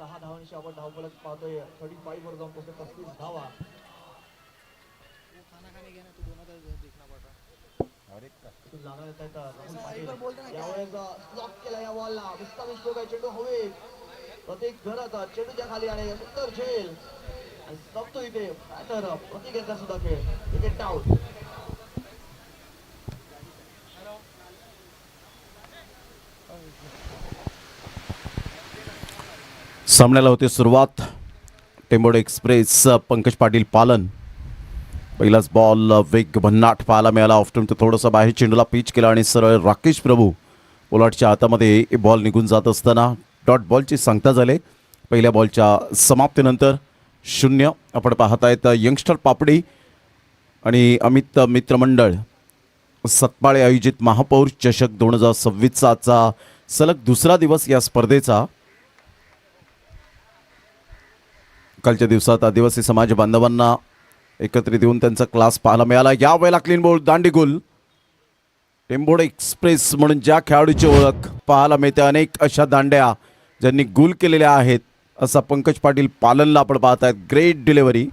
6 धावांशी आपण धावफलक पाहतोय 35 वर जाऊन पोहोचले 35 धावा. लागत आहेत राहुल पाटील यावेळेस ब्लॉक केला या बॉलला. विस्तारित स्ट्रोक आहे, चेंडू हवेत. प्रतीक घराचा चेंडूच्या खाली आणि सुंदर झेल आणि संपतो इथे बॅटर प्रतीक यांचा सुद्धा खेळ. Wicket out. सामन्याला होते सुरुवात. टेंबोडे एक्सप्रेस पंकज पाटील पालन. पहिलाच बॉल वेग भन्नाट पाहायला मिळाला. ऑफ्टन तर थोडंसं बाहेर चेंडूला पिच केला आणि सरळ राकेश प्रभू पोलाटच्या हातामध्ये बॉल निघून जात असताना डॉट बॉलची सांगता झाले. पहिल्या बॉलच्या समाप्तीनंतर 0. आपण पाहत आहेत यंगस्टर पापडी आणि अमित मित्रमंडळ सतपाळे आयोजित महापौर चषक 2026चा सलग दुसरा दिवस या स्पर्धेचा. कालच्या दिवसात आदिवासी समाज बांधवांना एकत्रित येऊन त्यांचा क्लास पाहायला मिळाला. यावेळेला क्लीन बॉल दांडीगुल. टेंबोडे एक्सप्रेस म्हणून ज्या खेळाडूची ओळख पाहायला मिळते, अनेक अशा दांड्या ज्यांनी गुल केलेल्या आहेत असा पंकज पाटील पालनला आपण पाहत आहेत. Great delivery.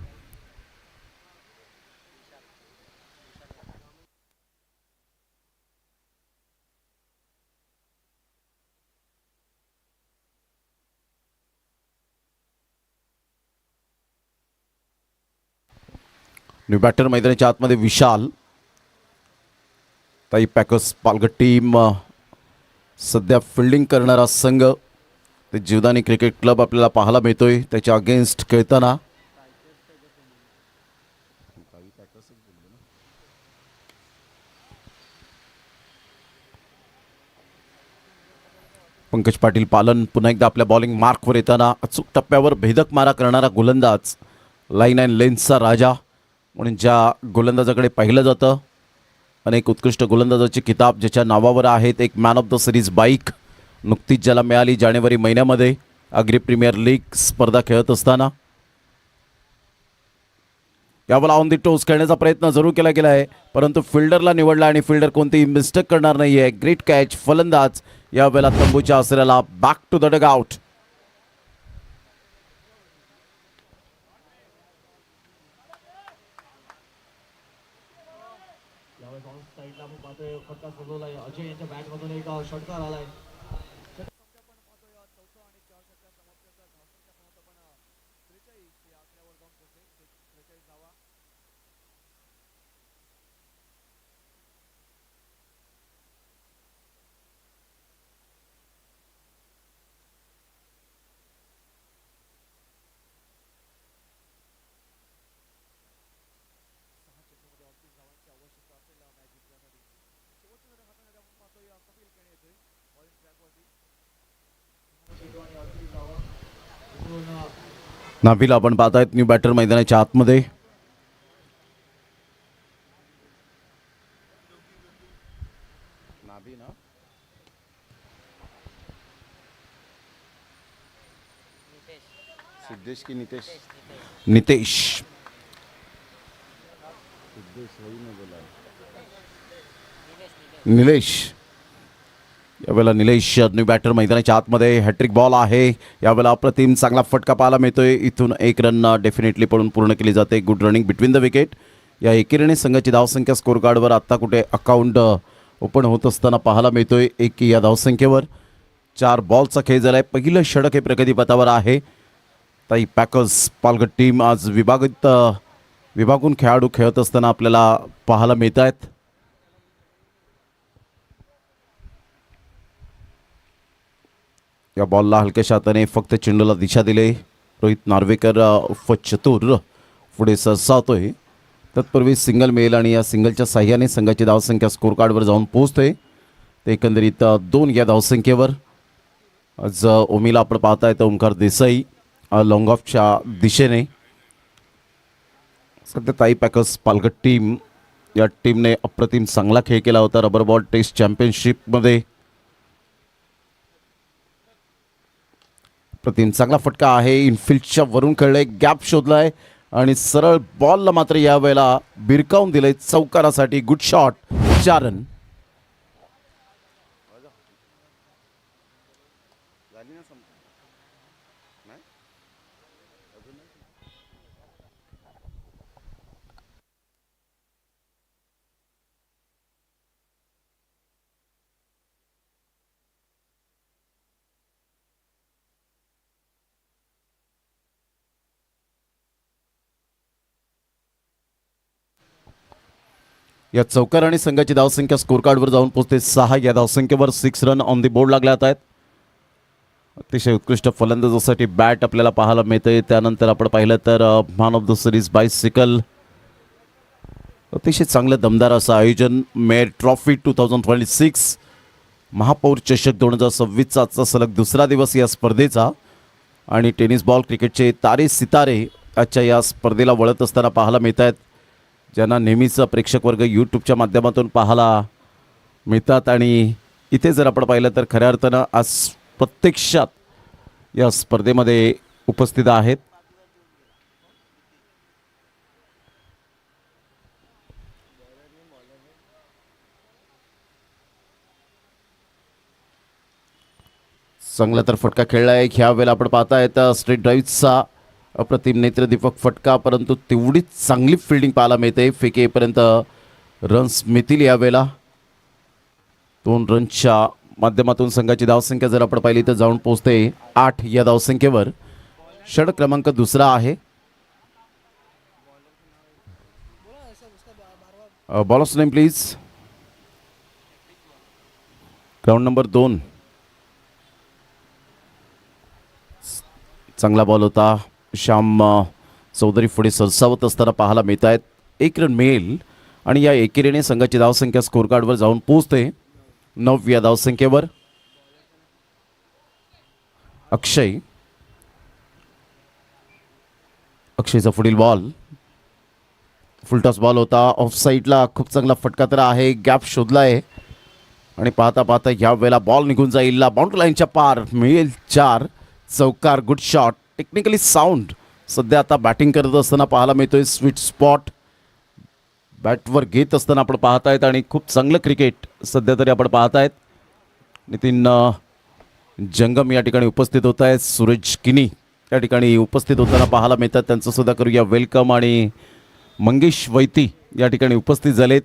न्यू बॅटर मैदानाच्या आतमध्ये विशाल. ताई पॅकर्स पालघर टीम सध्या फिल्डिंग करणारा संघ ते जीवदानी क्रिकेट क्लब आपल्याला पाहायला मिळतोय त्याच्या अगेन्स्ट खेळताना. पंकज पाटील पालन पुन्हा एकदा आपल्या बॉलिंग मार्कवर येताना अचूक टप्प्यावर भेदक मारा करणारा गोलंदाज. लाईन अँड लेन्सचा राजा म्हणून ज्या गोलंदाजाकडे पाहिलं जातं. अनेक उत्कृष्ट गोलंदाजाची किताब ज्याच्या नावावर आहेत. एक man of the series bike नुकतीच ज्याला मिळाली जानेवारी महिन्यामध्ये आग्री प्रीमियर लीग स्पर्धा खेळत असताना. यावेळेला ऑन दी टोस खेळण्याचा प्रयत्न जरूर केला गेला आहे, परंतु फिल्डरला निवडला आणि फिल्डर कोणतीही मिस्टेक करणार नाही आहे. Great catch. फलंदाज यावेळेला तंबूच्या आसऱ्याला back to the dugout. साईडला आपण पाहतोय फटका सोडवलाय अजय यांच्या बॅट मधून एक षटकार आलाय. नाभीला आपण पाहत आहेत न्यू बॅटर मैदानाच्या आतमध्ये. सिद्धेश की नितेश? नितेश. निलेश. यावेळेला निलेश न्यू बॅटर मैदानाच्या आतमध्ये. हॅट्रिक बॉल आहे यावेळेला. अप्रतिम चांगला फटका पाहायला मिळतोय. इथून एक रन डेफिनेटली पडून पूर्ण केली जाते. Good running between the wicket. या एकेरीने संघाची धावसंख्या स्कोर कार्डवर आत्ता कुठे अकाउंट ओपन होत असताना पाहायला मिळतोय. एक या धावसंख्येवर 4 बॉलचा खेळ झालाय. पहिलं षटक हे प्रगतीपथावर आहे. ताई पॅकर्स पालघर टीम आज विभागून खेळाडू खेळत असताना आपल्याला पाहायला मिळत आहेत. या बॉलला हलक्याशा हाताने फक्त चेंडूला दिशा दिले. रोहित नार्वेकर उर्फ चतुर पुढे सरसावतोय. तत्पूर्वी सिंगल मिळेल आणि या सिंगलच्या साह्याने संघाची धावसंख्या स्कोर कार्डवर जाऊन पोहोचते. ते एकंदरीत 2 या धावसंख्येवर. आज ओमीला आपण पाहताय तर ओंकार देसाई लॉंग ऑफच्या दिशेने. सध्या ताई पॅकर्स पालघर टीम या टीमने अप्रतिम चांगला खेळ केला होता रबर बॉल टेस्ट चॅम्पियनशिपमध्ये. प्रतिम चांगला फटका आहे. इनफिल्डच्या वरून खेळले. गॅप शोधलाय आणि सरळ बॉलला मात्र यावेळेला बिरकावून दिले चौकारासाठी. Good shot. 4 रन. या चौकार आणि संघाची धावसंख्या स्कोर कार्डवर जाऊन पोहोचते 6. या धावसंख्येवर 6 रन ऑन दी बोर्ड लागल्यात आहेत. अतिशय उत्कृष्ट फलंदाजासाठी बॅट आपल्याला पाहायला मिळते. त्यानंतर आपण पाहिलं तर man of the series bicycle. अतिशय चांगलं दमदार असं आयोजन. मेयर ट्रॉफी 2026 महापौर चषक 2026चा आजचा सलग दुसरा दिवस या स्पर्धेचा. आणि टेनिस बॉल क्रिकेटचे तारे सितारे आजच्या या स्पर्धेला वळत असताना पाहायला मिळत आहेत, ज्यांना नेहमीचा प्रेक्षक वर्ग यूट्यूबच्या माध्यमातून पाहायला मिळतात. आणि इथे जर आपण पाहिलं तर खऱ्या अर्थानं आज प्रत्यक्षात या स्पर्धेमध्ये उपस्थित आहेत. चांगला तर फटका खेळला आहे. ह्या वेळेला आपण पाहतायत स्ट्रेट ड्राईव्हचा अप्रतिम नेत्रदीपक फटका, परंतु तेवढीच चांगली फिल्डिंग पाहायला मिळते. फेकेपर्यंत रन्स मिळतील यावेळेला. 2 रनच्या माध्यमातून संघाची धावसंख्या जर आपण पाहिली तर जाऊन पोहोचते 8 या धावसंख्येवर. षटक क्रमांक दुसरा आहे. Bowlers name please. Ground number 2. चांगला बॉल होता. श्याम चौधरी पुढे सरसावत असताना पाहायला मिळत आहेत. 1 रन मिळेल आणि या एकेरीने संघाची धावसंख्या स्कोर कार्डवर जाऊन पोहोचते 9 या धावसंख्येवर. अक्षयचा पुढील बॉल फुलटॉस बॉल होता. ऑफ साईडला खूप चांगला फटका तर आहे. गॅप शोधला आहे आणि पाहता पाहता ह्या वेळेला बॉल निघून जाईल. बाउंड्री लाईनच्या पार. मिळेल 4. चौकार. Good shot. Technically sound. सध्या आता बॅटिंग करत असताना पाहायला मिळतोय. स्वीट स्पॉट बॅटवर घेत असताना आपण पाहतायत आणि खूप चांगलं क्रिकेट सध्या तरी आपण पाहतायत. नितीन जंगम या ठिकाणी उपस्थित होत आहेत. सूरज किनी या ठिकाणी उपस्थित होताना पाहायला मिळतात. त्यांचं सुद्धा करूया वेलकम. आणि मंगेश वैती या ठिकाणी उपस्थित झालेत.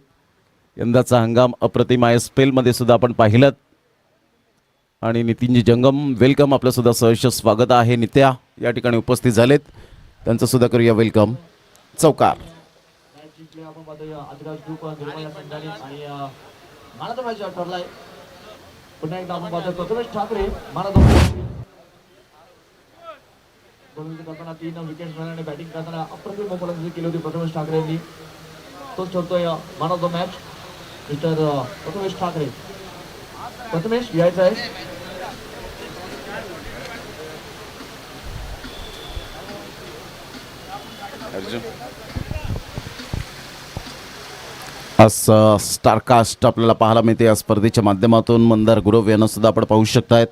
यंदाचा हंगाम अप्रतिम आहे. स्पेलमध्ये सुद्धा आपण पाहिलं. आणि नितीनजी जंगम वेलकम. आपलं सुद्धा सहर्ष स्वागत आहे. नित्या या ठिकाणी उपस्थित झालेत. त्यांचं सुद्धा करूया वेलकम. चौकार. आपण पाहतोय आदिराज ग्रुप निर्मया संघाने आणि मानाचा मॅच ठरलाय. पुन्हा एकदा आपण पाहतोय प्रथमेश ठाकरे मानाचा करताना 3 विकेट्स मिळाल्याने बॅटिंग करताना अप्रतिम फलंदाजी केली होती प्रथमेश ठाकरे यांनी. तोच ठरतोय man of the match mister Prathamesh Thackeray. Prathamesh यायचं आहे. आज स्टारकास्ट आपल्याला पाहायला मिळते या स्पर्धेच्या माध्यमातून. मंदार गुरव यांना सुद्धा आपण पाहू शकतायत.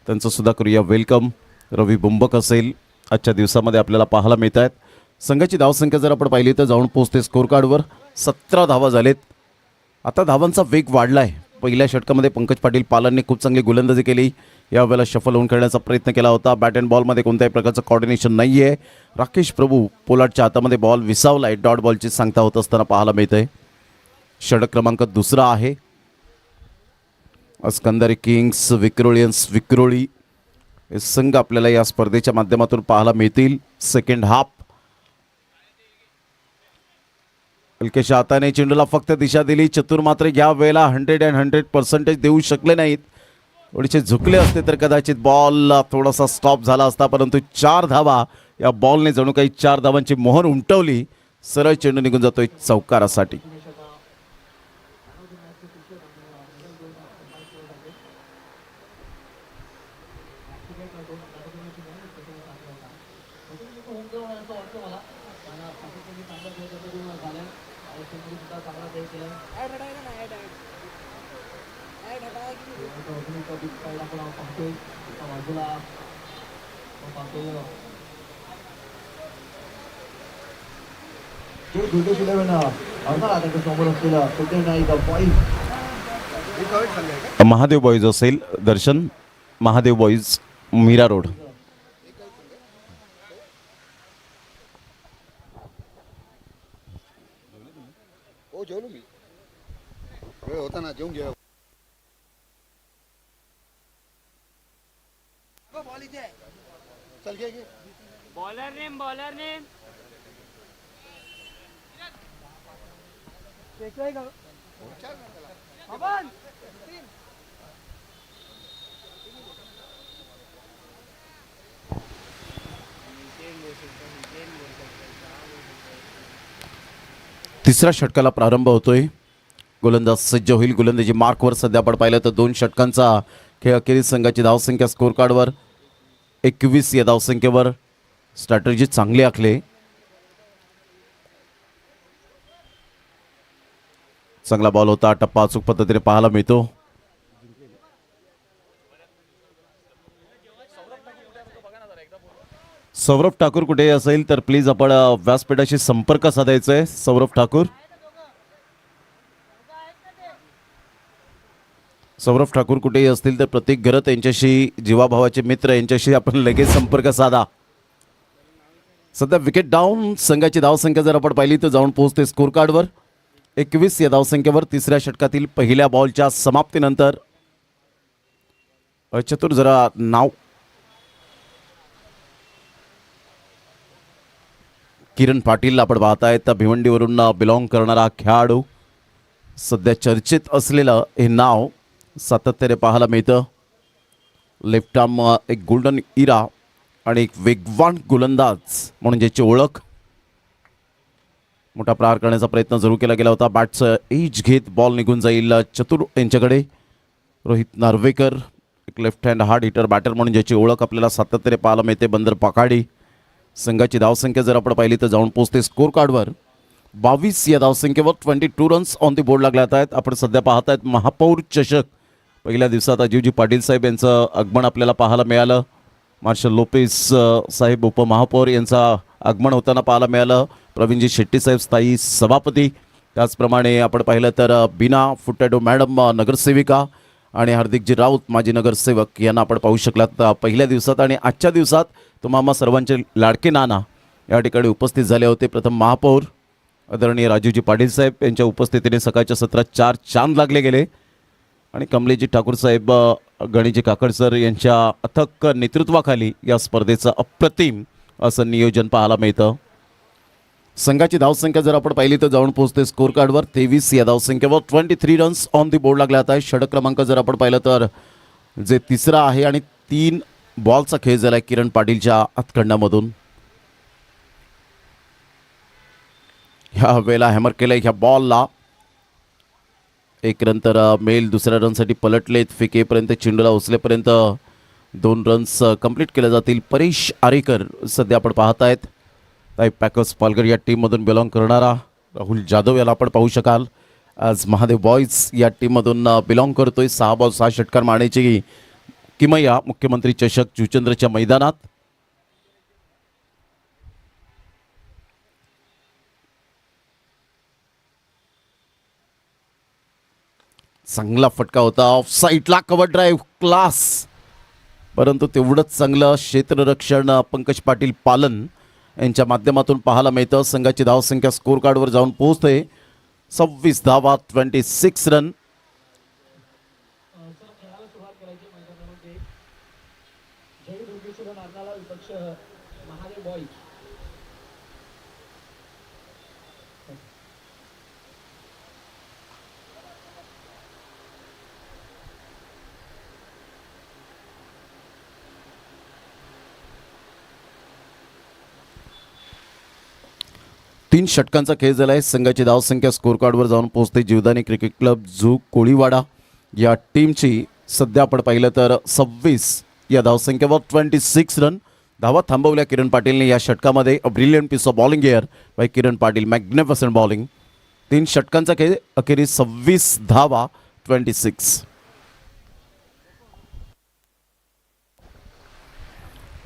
त्यांचं सुद्धा करूया वेलकम. रवी बुंबक असेल आजच्या दिवसामध्ये आपल्याला पाहायला मिळत आहेत. संघाची धावसंख्या जर आपण पाहिली तर जाऊन पोहोचते स्कोर कार्डवर. 17 धावा झालेत. आता धावांचा वेग वाढला आहे. पहिल्या षटकामध्ये पंकज पाटील पालनने खूप चांगली गोलंदाजी केली. यावेळेला शफल होऊन खेळण्याचा प्रयत्न केला होता. बॅट अँड बॉलमध्ये कोणत्याही प्रकारचं कॉर्डिनेशन नाही आहे. राकेश प्रभू पोलार्डच्या हातामध्ये बॉल विसावला आहे. डॉट बॉलची सांगता होत असताना पाहायला मिळतंय. षटक क्रमांक दुसरा आहे. अस्कंदरी किंग्स विक्रोलियन्स विक्रोळी हे संघ आपल्याला या स्पर्धेच्या माध्यमातून पाहायला मिळतील. Second half. हलकेशा हाताने चेंडूला फक्त दिशा दिली. चतुर मात्र या वेळेला 100% देऊ शकले नाहीत. थोडेसे झुकले असते तर कदाचित बॉल थोडासा स्टॉप झाला असता, परंतु 4 धावा या बॉलने जणू काही 4 धावांची मोहर उमटवली. सरळ चेंडू निघून जातोय चौकारासाठी. महादेव बॉईज असेल. दर्शन महादेव बॉईज मीरा रोड. जेवलो मी वेळ होता ना जेवून घ्या चल घे बॉलर नेम तिसऱ्या षटकाला प्रारंभ होतोय. गोलंदाज सज्ज होईल. गोलंदाजी मार्कवर सध्या आपण पाहिलं तर 2 षटकांचा खेळ. अखेरीस संघाची धावसंख्या स्कोर कार्डवर 21 या धावसंख्येवर. स्ट्रॅटर्जी चांगली आखली. चांगला बॉल होता. टप्पा अचूक पद्धतीने पाहायला मिळतो. सौरभ ठाकूर कुठे असेल तर प्लीज आपण व्यासपीठाशी संपर्क साधायचा आहे. सौरभ ठाकूर कुठेही असतील तर प्रत्येक घरत यांच्याशी, जीवाभावाचे मित्र यांच्याशी आपण लगेच संपर्क साधा. सध्या विकेट डाऊन. संघाची धावसंख्या जर आपण पाहिली तर जाऊन पोहोचते स्कोर कार्डवर 21 या धावसंख्येवर. तिसऱ्या षटकातील पहिल्या बॉलच्या समाप्तीनंतर चतुर जरा नाव किरण पाटील आपण पाहतायत. भिवंडीवरून बिलॉंग करणारा खेळाडू. सध्या चर्चेत असलेलं हे नाव सातत्याने पाहायला मिळतं. लेफ्ट आर्म एक गोल्डन इरा आणि एक वेगवान गोलंदाज म्हणून ज्याची ओळख. मोठा प्रहार करण्याचा प्रयत्न जरूर केला गेला होता. बॅटचं एज घेत बॉल निघून जाईल चतुर यांच्याकडे. रोहित नार्वेकर एक left hand hard hitter batter म्हणून ज्याची ओळख आपल्याला सातत्याने पाहायला मिळते. बंदर पाकाडी. संघाची धावसंख्या जर आपण पाहिली तर जाऊन पोहोचते स्कोर कार्डवर 22 या धावसंख्येवर. 22 रन्स ऑन दी बोर्ड लागल्यात आहेत. आपण सध्या पाहत आहेत महापौर चषक. पहिल्या दिवसात अजीवजी पाटील साहेब यांचं आगमन आपल्याला पाहायला मिळालं. मार्शल लोपेस साहेब उपमहापौर यांचा आगमन होताना पाहायला मिळालं. प्रवीणजी शेट्टी साहेब स्थायी सभापती. त्याचप्रमाणे आपण पाहिलं तर बीना फुटॅडो मॅडम नगरसेविका आणि हार्दिकजी राऊत माजी नगरसेवक यांना आपण पाहू शकलात पहिल्या दिवसात. आणि आजच्या दिवसात तुम्हाला सर्वांचे लाडके नाना या ठिकाणी उपस्थित झाले होते. प्रथम महापौर आदरणीय राजूजी पाटील साहेब यांच्या उपस्थितीने सकाळच्या सत्रात 4 चांद लागले गेले. आणि कमलेजी ठाकूर साहेब, गणेशजी काकड सर यांच्या अथक नेतृत्वाखाली या स्पर्धेचं अप्रतिम असं नियोजन पाहायला मिळतं. संघाची धावसंख्या जर आपण पाहिली तर जाऊन पोहोचते स्कोर कार्डवर 23 या धावसंख्येवर. 23 रन्स ऑन दी बोर्ड लागले आहे. षटक क्रमांक जर आपण पाहिलं तर जे तिसरा आहे आणि 3 बॉलचा खेळ झाला आहे किरण पाटीलच्या हातखंडामधून. ह्या वेळेला हॅमर केलंय ह्या बॉलला. 1 रन तर मेल. दुसऱ्या रनसाठी पलटलेत. फेकेपर्यंत चेंडूला उचलेपर्यंत 2 रन्स कंप्लीट केले जातील. परेश आरेकर सध्या आपण पाहतायत. पॅकर्स पालघर या टीममधून बिलॉंग करणारा राहुल जाधव याला आपण पाहू शकाल. आज महादेव बॉयज या टीममधून बिलॉंग करतोय. 6 बॉल 6 षटकार मारण्याची किमया मुख्यमंत्री चषक जुचंद्रच्या मैदानात. चांगला फटका होता. ऑफ साईडला कव्हर ड्राईव्ह क्लास. परंतु तेवढंच चांगलं क्षेत्ररक्षण पंकज पाटील पालन यांच्या माध्यमातून पाहायला मिळतं. संघाची धावसंख्या स्कोर कार्डवर जाऊन पोहोचते 26 धावा 26 रन. तीन षटकांचा खेळ झाला आहे. संघाची धावसंख्या स्कोर कार्डवर जाऊन पोहोचते. जीवदानी क्रिकेट क्लब झू कोळीवाडा या टीमची सध्या आपण पाहिलं तर 26 या धावसंख्येवर 26 रन. धावा थांबवल्या किरण पाटीलने या षटकामध्ये. A brilliant piece of bowling air by Kiran Patil. Magnificent bowling. 3 षटकांचा खेळ. अखेरीस 26 धावा 26.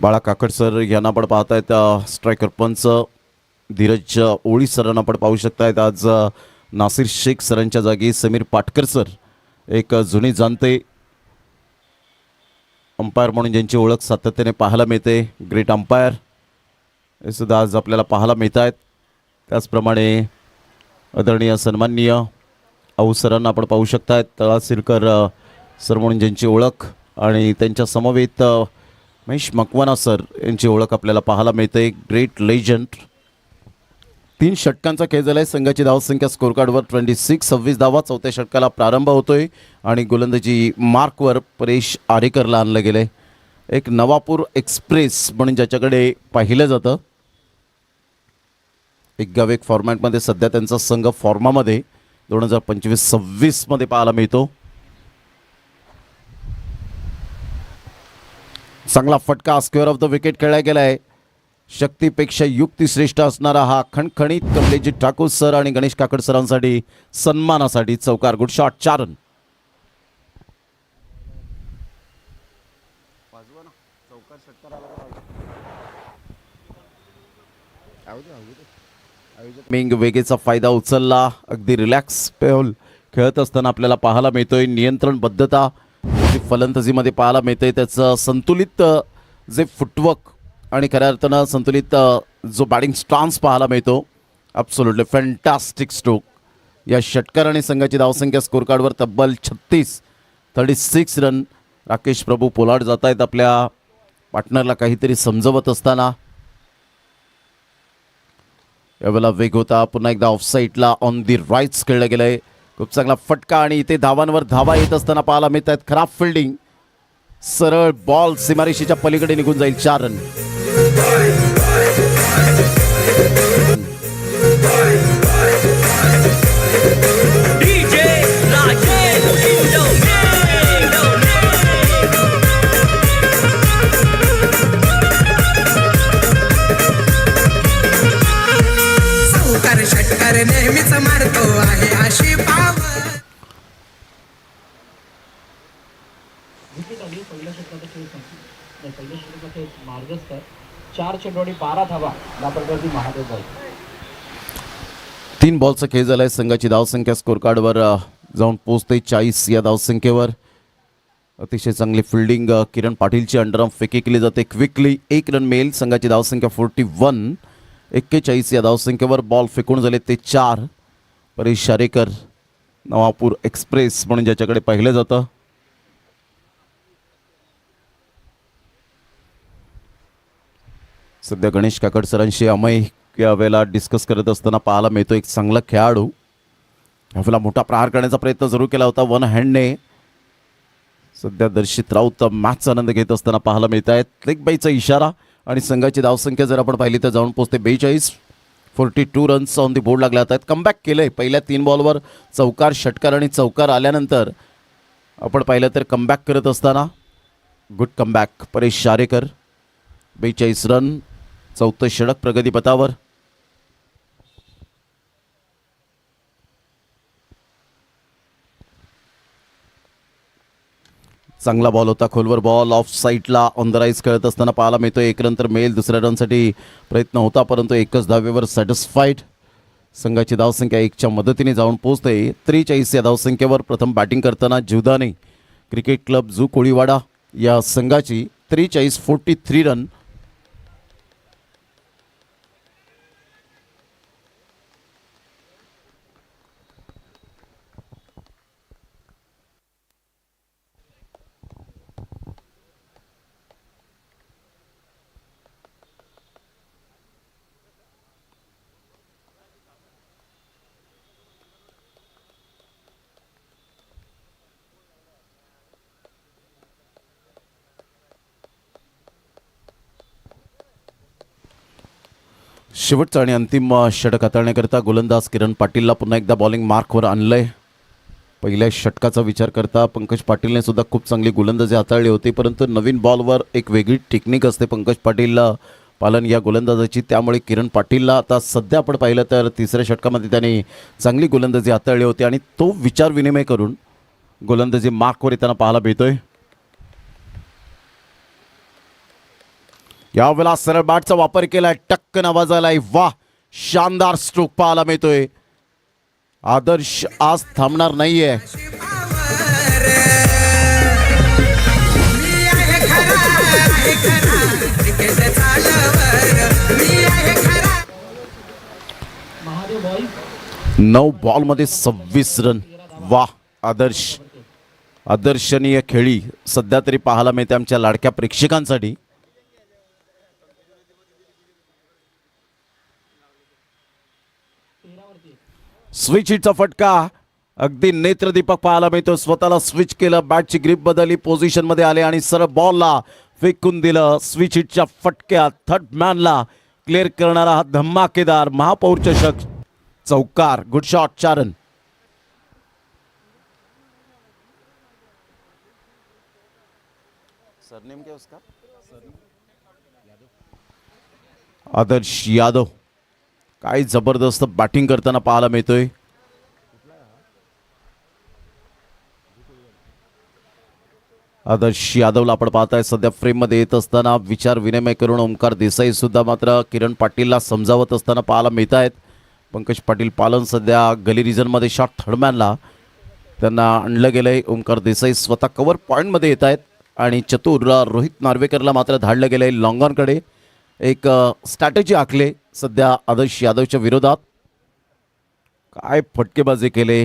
बाळा काकड सर यांना आपण पाहतायत. स्ट्रायकर पंच धीरज ओळी सरांना आपण पाहू शकतायत. आज नासिर शेख सरांच्या जागी समीर पाटकर सर, एक जुनी जाणते अंपायर म्हणून ज्यांची ओळख सातत्याने पाहायला मिळते. ग्रेट अंपायर हे सुद्धा आज आपल्याला पाहायला मिळत आहेत. त्याचप्रमाणे आदरणीय सन्माननीय अवसरांना आपण पाहू शकता तळासिरकर सर म्हणून ज्यांची ओळख आणि त्यांच्या समवेत महेश मकवाना सर यांची ओळख आपल्याला पाहायला मिळते. Great legend. 3 षटकांचा खेळ झाला आहे. संघाची धावसंख्या स्कोर कार्डवर 26 धावा. 4थ्या षटकाला प्रारंभ होतोय आणि गोलंदाजी मार्कवर परेश आरेकरला आणलं गेलंय. एक नवापूर एक्सप्रेस म्हणून ज्याच्याकडे पाहिलं जातं. एक गाव एक फॉर्मॅटमध्ये सध्या त्यांचा संघ फॉर्मामध्ये 2025-26 मध्ये पाहायला मिळतो. चांगला फटका स्क्वेअर ऑफ द विकेट खेळला गेलाय. शक्तीपेक्षा युक्ती श्रेष्ठ असणारा हा खणखणीत कमलेजी ठाकूर सर आणि गणेश काकड सरांसाठी सन्मानासाठी चौकार. Good shot. 4 रन. मिंग वेगेचा फायदा उचलला. अगदी रिलॅक्स पेल खेळत असताना आपल्याला पाहायला मिळतोय. नियंत्रणबद्धता फलंदाजीमध्ये पाहायला मिळते. त्याचं संतुलित जे फुटवर्क आणि खऱ्या अर्थानं संतुलित जो बॅटिंग स्टान्स पाहायला मिळतो. Absolutely fantastic stroke. या षटकार आणि संघाची धावसंख्या स्कोर कार्डवर तब्बल 36 रन. राकेश प्रभू पोलार्ड जात आहेत आपल्या पार्टनरला काहीतरी समजवत असताना. यावेळेला वेग होता. पुन्हा एकदा ऑफसाईडला ऑन दी राईट्स खेळलं गेलंय. खूप चांगला फटका आणि इथे धावांवर धावा येत असताना पाहायला मिळत आहेत. खराब फिल्डिंग. सरळ बॉल सीमारेषेच्या पलीकडे निघून जाईल. 4 रन. षटकार नेहमीच मारतो आहे अशी विकेट आली. पहिल्या षटकाचा खेळ संपला. पहिल्या षटकाचा खेळ मार्गस्थ आहे. 4 चेंडू 12 धावा या प्रकारची महादेव जाईल. 3 बॉलचा खेळ झालाय. संघाची धावसंख्या स्कोर कार्डवर जाऊन पोहोचते 40 या धावसंख्येवर. अतिशय चांगली फिल्डिंग किरण पाटीलची अंडरआर्म फेकी केली जाते. क्विकली 1 रन मिळेल. संघाची धावसंख्या 41. 41 या धावसंख्येवर बॉल फेकून झाले ते 4. परेश आरेकर नवापूर एक्सप्रेस म्हणून ज्याच्याकडे पाहिलं जातं. सध्या गणेश काकड सरांशी अमय यावेळेला डिस्कस करत असताना पाहायला मिळतो. एक चांगला खेळाडू. यावेळेला मोठा प्रहार करण्याचा प्रयत्न जरूर केला होता वन हँडने. सध्या दर्शित राऊत मॅचचा आनंद घेत असताना पाहायला मिळत आहेत. लेग बाईचा इशारा आणि संघाची धावसंख्या जर आपण पाहिली तर जाऊन पोहोचते 42. 42 रन्स ऑन दी बोर्ड लागल्या आहेत. कमबॅक केलंय. पहिल्या 3 बॉलवर चौकार षटकार आणि चौकार आल्यानंतर आपण पाहिलं तर कमबॅक करत असताना good comeback. Paresh Arekar 42 run. 4थं षटक प्रगतीपथावर. चांगला बॉल होता. खोलवर बॉल ऑफ साईडला ऑन द राईज खेळत असताना पाहायला मिळतो. 1 रन तर मिळेल. दुसऱ्या रनसाठी प्रयत्न होता परंतु एकच धावेवर सॅटिस्फाईड. संघाची धावसंख्या 1च्या मदतीने जाऊन पोहोचते 43 या धावसंख्येवर. प्रथम बॅटिंग करताना जीवदानी क्रिकेट क्लब जू कोळीवाडा या संघाची 43 रन. शेवटचा आणि अंतिम षटक हाताळण्याकरता गोलंदाज किरण पाटीलला पुन्हा एकदा बॉलिंग मार्कवर आणलंय. पहिल्या षटकाचा विचार करता पंकज पाटीलने सुद्धा खूप चांगली गोलंदाजी हाताळली होती परंतु नवीन बॉलवर एक वेगळी टेक्निक असते पंकज पाटीलला पालन या गोलंदाजाची. त्यामुळे किरण पाटीलला आता सध्या आपण पाहिलं तर 3ऱ्या षटकामध्ये त्यांनी चांगली गोलंदाजी हाताळली होती आणि तो विचार विनिमय करून गोलंदाजी मार्कवर येताना पाहायला मिळतोय. यावेळेला सरळ बॅटचा वापर केलाय. टक्कन आवाज आलाय. वाह, शानदार स्ट्रोक पाहायला मिळतोय. आदर्श आज थांबणार नाहीये. 9 बॉलमध्ये 26 रन. वा, आदर्शनीय खेळी सध्या तरी पाहायला मिळते आमच्या लाडक्या प्रेक्षकांसाठी. स्विच हिटचा फटका अगदी नेत्रदीपक पाहायला मिळतो. स्वतःला स्विच केलं, बॅटची ग्रिप बदलली, पोझिशन मध्ये आले आणि सरळ बॉलला फेकून दिलं. स्विच हिटच्या फटक्यात थर्ड मॅनला क्लिअर करणारा हा धमाकेदार महापौर चषक चौकार. Good shot, 4 run. सरनेम क्या उसका? आदर्श यादव काय जबरदस्त बॅटिंग करताना पाहायला मिळतोय. आदर्श यादवला आपण पाहताय सध्या फ्रेम मध्ये येत असताना विचार विनिमय करून ओमकार देसाई सुद्धा मात्र किरण पाटीलला समजावत असताना पाहायला मिळत आहेत. पंकज पाटील पालन सध्या गली रिजन मध्ये शॉट थर्डमॅनला त्यांना आणलं गेलंय. ओमकार देसाई स्वतः कव्हर पॉइंट मध्ये येत आहेत आणि चतुर रोहित नार्वेकरला मात्र धाडलं गेलंय लॉंगॉनकडे. एक स्ट्रॅटेजी आखले सध्या आदर्श यादवच्या विरोधात. काय फटकेबाजी केले.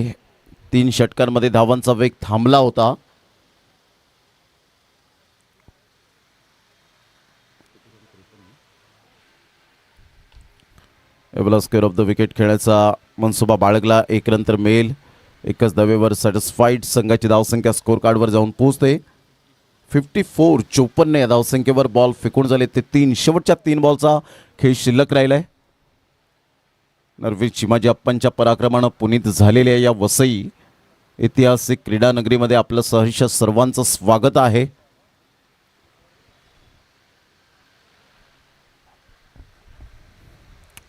3 षटकांमध्ये धावांचा वेग थांबला होता. एवला स्क्वेअर ऑफ द विकेट खेळण्याचा मनसुबा बाळगला. 1 रन तर मिळेल. एकच धावेवर सॅटिस्फाईड संघाची धावसंख्या स्कोर कार्डवर जाऊन पोहोचते. 54 54 या धावसंख्येवर बॉल फेकून झाले ते 3. शेवटच्या 3 बॉलचा खेळ शिल्लक राहिलाय. नरवीर चिमाजी अप्पांच्या पराक्रमानं पुनीत झालेल्या या वसई ऐतिहासिक क्रीडा नगरीमध्ये आपलं सहर्ष सर्वांचं स्वागत आहे.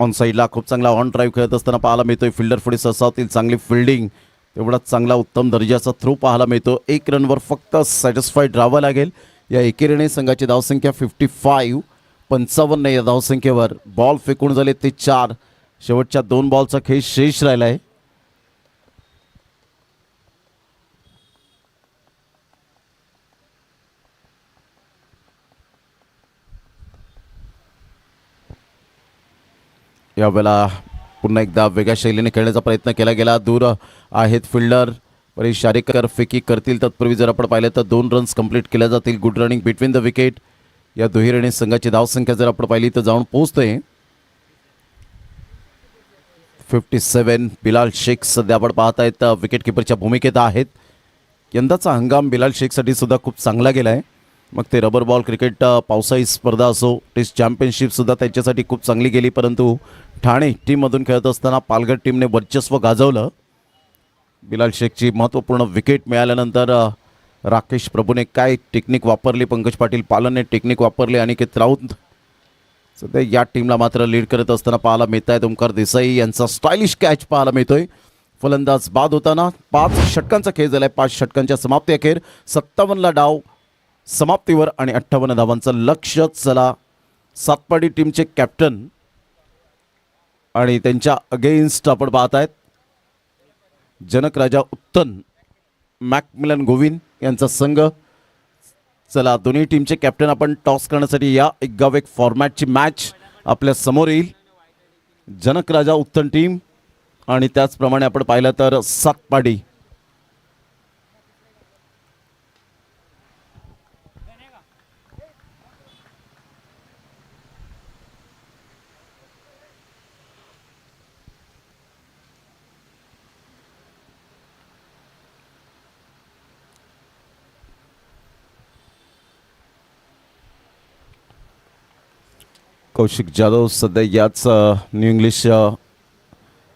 ऑन साईडला खूप चांगला ऑन ड्राईव्ह खेळत असताना पाहायला मिळतोय. फिल्डर पुढे सरसावतील. चांगली फिल्डिंग, तेवढाच चांगला उत्तम दर्जाचा थ्रो पाहायला मिळतो. 1 रनवर फक्त सॅटिस्फाईड राहावं लागेल. या एकेरीने संघाची धावसंख्या 55. 55 या धावसंख्येवर बॉल फेकून झाले ते 4. शेवटच्या 2 बॉलचा खेळ शेष राहिलाय. यावेळेला पुन्हा एकदा वेगळ्या शैलीने खेळण्याचा प्रयत्न केला गेला. दूर आहेत फिल्डर. परेश शारेकर फेकी करतील. तत्पूर्वी जर आपण पाहिलं तर 2 रन्स कंप्लीट केल्या जातील. Good running between the wicket. या दुहेरीने संघाची धावसंख्या जर आपण पाहिली तर जाऊन पोहोचते 57. बिलाल शेख सध्या आपण पाहतायत विकेट किपरच्या भूमिकेत आहेत. यंदाचा हंगाम बिलाल शेखसाठी सुद्धा खूप चांगला गेला आहे. मग ते रबर बॉल क्रिकेट, पावसाळी स्पर्धा असो, टेस्ट चॅम्पियनशिपसुद्धा त्यांच्यासाठी खूप चांगली गेली. परंतु ठाणे टीममधून खेळत असताना पालघर टीमने वर्चस्व गाजवलं. बिलाल शेखची महत्त्वपूर्ण विकेट मिळाल्यानंतर राकेश प्रभूने काय टेक्निक वापरली, पंकज पाटील पालनने टेक्निक वापरली. अनिकेत राऊत सध्या या टीमला मात्र लीड करत असताना पाहायला मिळत आहेत. ओमकार देसाई यांचा स्टायलिश कॅच पाहायला मिळतोय. फलंदाज बाद होताना 5 षटकांचा खेळ झालाय. 5 षटकांच्या समाप्ती अखेर 57ला डाव समाप्तीवर आणि 58 धावांचं लक्ष्य. चला, सातपाडी टीमचे कॅप्टन आणि त्यांच्या अगेन्स्ट आपण पाहत आहेत जनक राजा उत्तन, मॅकमिलन गोविंद यांचा संघ. चला, दोन्ही टीमचे कॅप्टन आपण टॉस करण्यासाठी या 1 फॉर्मॅटची मॅच आपल्या समोर येईल. जनक राजा उत्तन टीम आणि त्याचप्रमाणे आपण पाहिलं तर सातपाडी. कौशिक जाधव सध्या याच न्यू इंग्लिश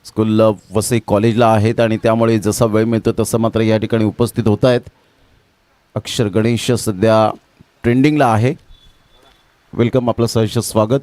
स्कूल वसई कॉलेजला आहेत आणि त्यामुळे जसा वेळ मिळतो तसं मात्र या ठिकाणी उपस्थित होत आहेत. अक्षर गणेश सध्या ट्रेंडिंगला आहे. वेलकम, आपलं सहर्ष स्वागत.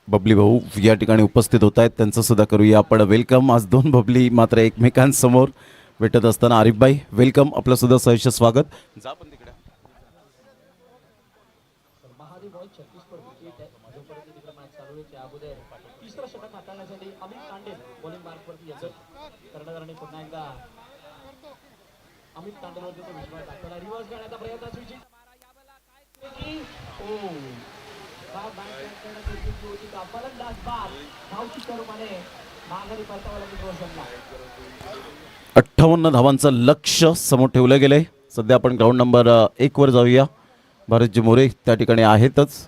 बबली भाऊ या ठिकाणी उपस्थित होत आहेत, त्यांचं सुद्धा करूया आपण वेलकम. आज दोन बबली मात्र एकमेकांसमोर भेटत असताना आरिफबाई वेलकम, आपलं सुद्धा सहर्ष स्वागत. जा पण तिकडे. तर महादेव बॉल 36 पर विकेट आहे. जोपर्यंत तिकडे मॅच चालू आहे त्या अगोदर तिसरं षटक हाताळण्यासाठी अमित तांडेल बॉलिंग मार्कवरती यजत कर्णधाराने पुन्हा एकदा अमित तांडेलवरती तो विश्वास दाखवला. रिव्हर्स करण्याचा प्रयत्न स्विचिंग मारा यावेळेला काय ओ काय बॅट करण्याची चुकी होती का फलंदाज बाद धावची स्वरूपाने माघारी परतावा लागेल रोशनला. 58 धावांचं लक्ष समोर ठेवलं गेलंय. सध्या आपण ग्राउंड नंबर 1 वर जाऊया. भारतजी मोरे त्या ठिकाणी आहेतच.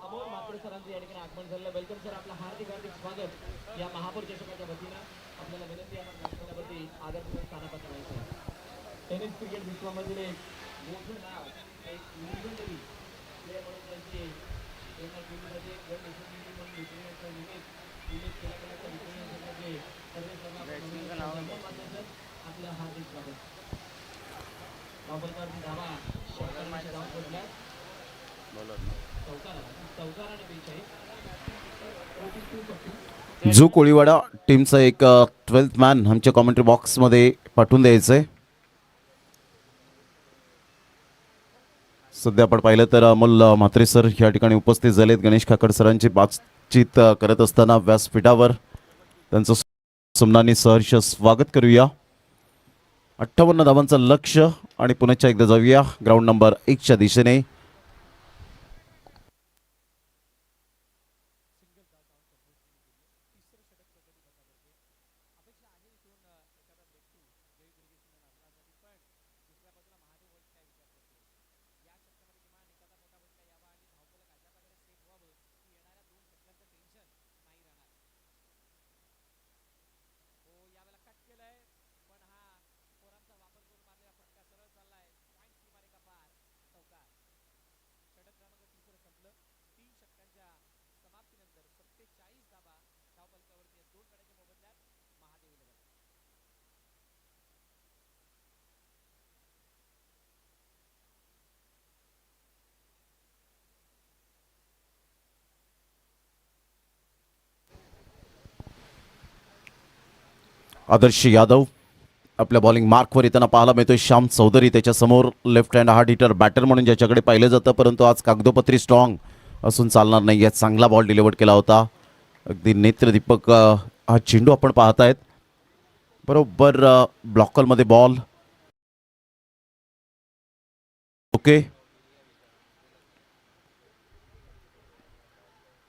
अमोल मात्र सरांचं या ठिकाणी आगमन झालं. वेलकम सर, आपलं हार्दिक हार्दिक स्वागत. या महापौर चषकाच्या वतीनं आपल्याला विनंती आहे नागपूरवरती आदरपूर्वक स्थानापन्न व्हायचं आहे. टेनिस क्रिकेट विश्वामधील एक मोठं नाव, एक legendary player म्हणून त्यांची प्रेरणा केली जाते. वर्ल्ड एशियन म्हणून विक्रमाचं निमित्त खेळाडूंच्या विक्रमाचे सर्व सर्व आपलं हार्दिक स्वागत. बाबलकरची धावा शेतकऱ्यांच्या धावा पडल्या. चौकार आणि 42. जो कोळीवाडा टीमचा एक 12th मॅन आमच्या कॉमेंट्री बॉक्समध्ये पाठवून द्यायचं आहे. सध्या आपण पाहिलं तर अमोल म्हात्रे सर या ठिकाणी उपस्थित झालेत. गणेश काकड सरांची बातचीत करत असताना व्यासपीठावर त्यांचं सुमनानी सहर्ष स्वागत करूया. 58 धावांचं लक्ष आणि पुण्याच्या एकदा जाऊया ग्राउंड नंबर 1 च्या दिशेने. आदर्श यादव आपल्या बॉलिंग मार्कवर येताना पाहायला मिळतोय. श्याम चौधरी त्याच्यासमोर left hand hard hitter batter म्हणून ज्याच्याकडे पाहिलं जातं, परंतु आज कागदोपत्री स्ट्रॉंग असून चालणार नाही. यात चांगला बॉल डिलिव्हर केला होता. अगदी नेत्रदीपक हा चेंडू आपण पाहतायत. बरोबर ब्लॉकलमध्ये बॉल. ओके,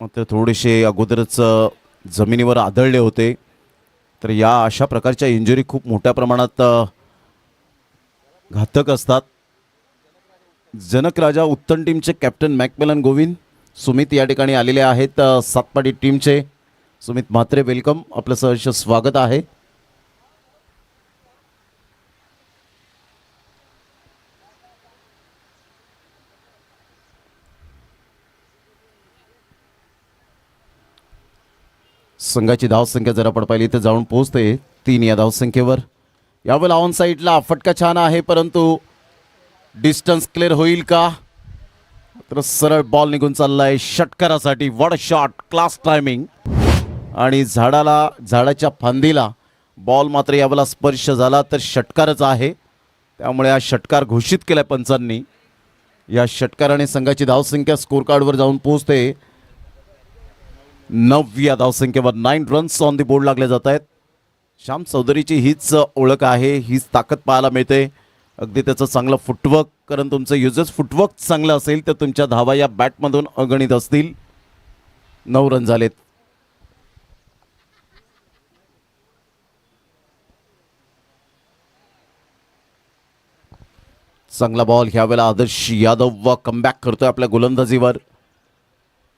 मात्र थोडेसे अगोदरच जमिनीवर आदळले होते. तर या अशा प्रकारच्या इंजुरी खूप मोठ्या प्रमाणात घातक असतात. जनक राजा उत्तम टीमचे कॅप्टन मॅकमिलन गोविंद सुमित या ठिकाणी आलेले आहेत. सातपाडी टीमचे सुमित म्हात्रे, वेलकम, आपलं सहर्ष स्वागत आहे. संघाची धावसंख्या जर आपण पाहिली तर जाऊन पोहोचते 3 या धावसंख्येवर. यावेळेला ऑन साईडला फटका छान आहे, परंतु डिस्टन्स क्लिअर होईल का? तर सरळ बॉल निघून चाललाय षटकारासाठी. What a shot, class timing. आणि झाडाच्या फांदीला बॉल मात्र यावेळेला स्पर्श झाला तर षटकारच आहे. त्यामुळे हा षटकार घोषित केलाय पंचांनी. या षटकाराने संघाची धावसंख्या स्कोर कार्डवर जाऊन पोहोचते 9 या धावसंख्येवर. 9 रन्स ऑन दी बोर्ड लागले जात आहेत. श्याम चौधरीची हीच ओळख आहे, हीच ताकद पाहायला मिळते. अगदी त्याचं चांगलं फुटवर्क, कारण तुमचं युजर्स फुटवर्क चांगलं असेल तर तुमच्या धावा या बॅटमधून अगणित असतील. 9 रन झालेत. चांगला बॉल ह्यावेळेला आदर्श यादव कमबॅक करतोय आपल्या गोलंदाजीवर.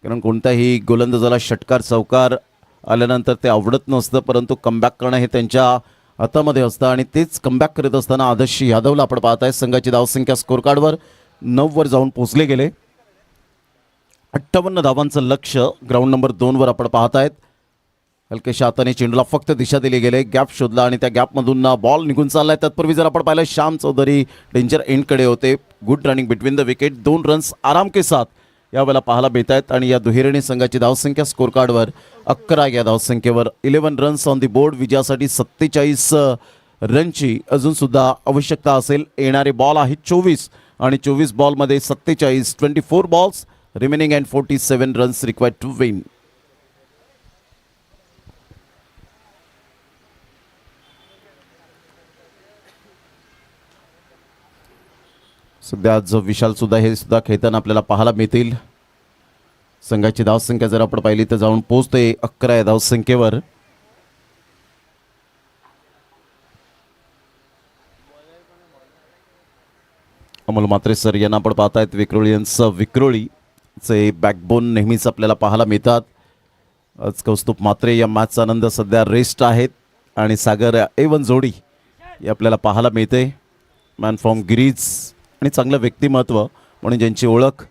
कारण कोणत्याही गोलंदाजाला षटकार चौकार आल्यानंतर ते आवडत नसतं, परंतु कमबॅक करणं हे त्यांच्या हातामध्ये असतं आणि तेच कमबॅक करत असताना आदर्श यादवला आपण पाहताय. संघाची धावसंख्या स्कोर कार्डवर 9 वर जाऊन पोहोचले गेले. 58 धावांचं लक्ष ग्राउंड नंबर 2 वर आपण पाहतायत. हलकेशा हाताने चेंडूला फक्त दिशा दिली गेले. गॅप शोधला आणि त्या गॅपमधून बॉल निघून चाललाय. तत्पूर्वी जर आपण पाहिलं श्याम चौधरी डेंजर एंडकडे होते. Good running between the wicket. 2 runs आराम के साथ यावेळेला पाहायला मिळत आहेत. आणि या दुहेरीने संघाची धावसंख्या स्कोर कार्डवर 11 या धावसंख्येवर. 11 रन्स ऑन दी बोर्ड. विजयासाठी 47 रनची अजून सुद्धा आवश्यकता असेल. येणारे बॉल आहे 24 आणि 24 बॉलमध्ये 47, 24 balls remaining and 47 runs required to win. सध्या आज विशाल सुद्धा हे सुद्धा खेळताना आपल्याला पाहायला मिळतील. संघाची धावसंख्या जर आपण पाहिली तर जाऊन पोहोचते 11 या धावसंख्येवर. अमोल म्हात्रे सर यांना आपण पाहतायत. विक्रोळीचे बॅकबोन नेहमीच आपल्याला पाहायला मिळतात. आज कौस्तुभ म्हात्रे या मॅचचा आनंद सध्या रेस्ट आहेत आणि सागर एवन जोडी ही आपल्याला पाहायला मिळते. मॅन फ्रॉम गिरीज आणि चांगलं व्यक्तिमत्व म्हणून ज्यांची ओळख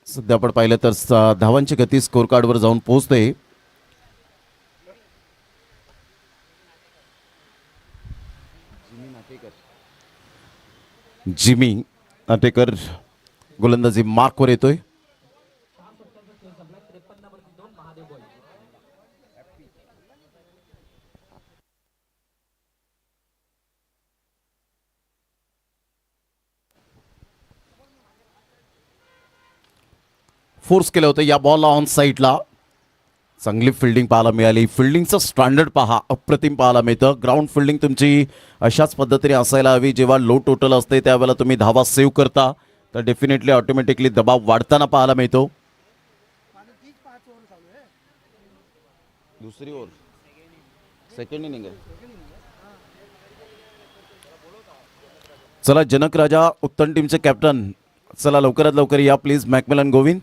सध्या आपण पाहिलं तर धावांची गती स्कोर कार्डवर जाऊन पोहोचते. जिमी नाटेकर गोलंदाजी मार्कवर येतोय. फोर्स केलं होतं या बॉलला ऑन साईडला. चांगली फिल्डिंग पाहायला मिळाली. फिल्डिंगचं स्टँडर्ड पहा, अप्रतिम पाहायला मिळतं. ग्राउंड फिल्डिंग तुमची अशाच पद्धतीने असायला हवी. जेव्हा लो टोटल असते त्यावेळेला तुम्ही धावा सेव्ह करता तर डेफिनेटली ऑटोमॅटिकली दबाव वाढताना पाहायला मिळतो. दुसरी ओव्हर सेकंड इनिंग आहे. चला जनक राजा उत्तम टीमचे कॅप्टन, चला लवकरात लवकर या प्लीज. मॅकमिलन गोविंद.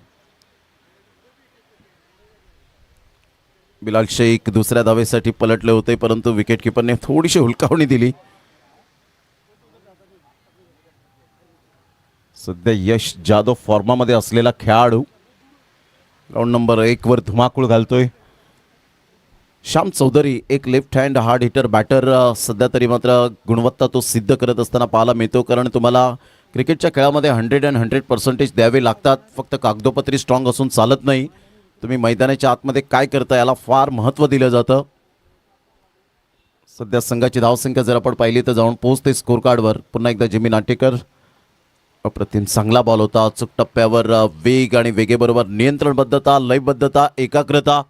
बिलाल शेख दुसऱ्या धावेसाठी पलटले होते, परंतु विकेट किपरने थोडीशी हुलकावणी दिली. सध्या यश जाधव फॉर्मामध्ये असलेला खेळाडू राऊंड नंबर 1 वर धुमाकूळ घालतोय. श्याम चौधरी एक left hand hard hitter batter सध्या तरी मात्र गुणवत्ता तो सिद्ध करत असताना पाहायला मिळतो. कारण तुम्हाला क्रिकेटच्या खेळामध्ये 100% द्यावे लागतात. फक्त कागदोपत्री स्ट्रॉंग असून चालत नाही. तुम्ही मैदानाच्या आतमध्ये काय करता याला फार महत्त्व दिलं जातं. सध्या संघाची धावसंख्या जर आपण पाहिली तर जाऊन पोहोचते स्कोर कार्डवर. पुन्हा एकदा जिमी नाटेकर, अप्रतिम चांगला बॉल होता. अचूक टप्प्यावर वेग आणि वेगेबरोबर नियंत्रणबद्धता, लयबद्धता, एकाग्रता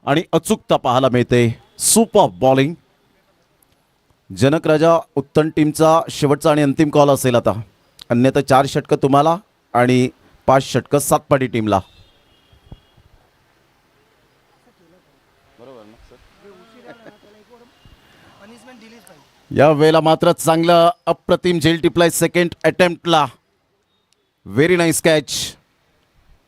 आणि अचूकता पाहायला मिळते. Super bowling. जनक राजा उत्तम टीमचा शेवटचा आणि अंतिम कॉल असेल आता. अन्यथा 4 षटकं तुम्हाला आणि 5 षटकं सातपाडी टीमला. या वेळेला मात्र चांगलं अप्रतिम झेल टिपलाय सेकंड अटेम्प्टला. Very nice catch.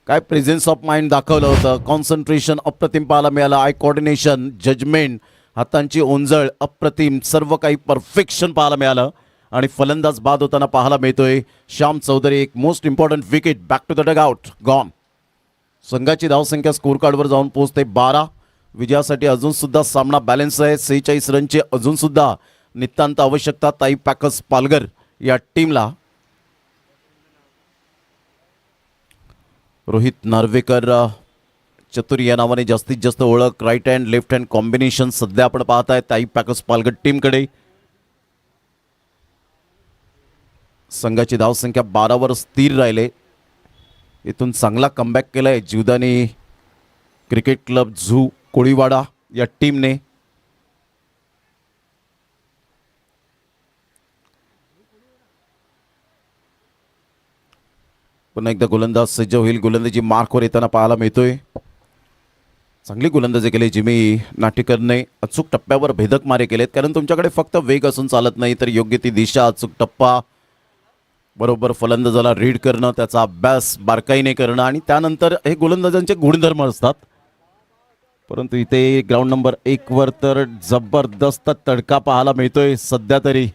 काय प्रेझेन्स ऑफ माइंड दाखवलं होतं. कॉन्सन्ट्रेशन अप्रतिम पाहायला मिळालं. आय कोऑर्डिनेशन, जजमेंट, हातांची ओंजळ अप्रतिम, सर्व काही परफेक्शन पाहायला मिळालं. आणि फलंदाज बाद होताना पाहायला मिळतोय श्याम चौधरी. एक most important wicket. Back to the dugout, gone. संघाची धावसंख्या स्कोर कार्डवर जाऊन पोहोचते 12. विजयासाठी अजून सुद्धा सामना बॅलन्स आहे. 46 रनची अजून सुद्धा नितांत आवश्यकता ताई पॅकर्स पालघर या टीमला. रोहित नार्वेकर, चतुर या नावाने जास्तीत जास्त ओळख. Right hand left hand combination सध्या आपण पाहताय ताई पॅकर्स पालघर टीमकडे. संघाची धावसंख्या 12वर स्थिर राहिले. इथून चांगला कमबॅक केलाय जीवदानी क्रिकेट क्लब झू कोळीवाडा या टीमने. पुन्हा एकदा गोलंदाज सज्ज होईल. गोलंदाजी मार्कवर येताना पाहायला मिळतोय. चांगली गोलंदाजी केली जिमी नाटेकरने. अचूक टप्प्यावर भेदक मारे केलेत. कारण तुमच्याकडे फक्त वेग असून चालत नाही, तर योग्य ती दिशा, अचूक टप्पा, बरोबर फलंदाजाला रीड करणं, त्याचा अभ्यास बारकाईने करणं आणि त्यानंतर हे गोलंदाजांचे गुणधर्म असतात. परंतु इथे ग्राउंड नंबर 1 वर तर जबरदस्त तडका पाहायला मिळतोय सध्या तरी.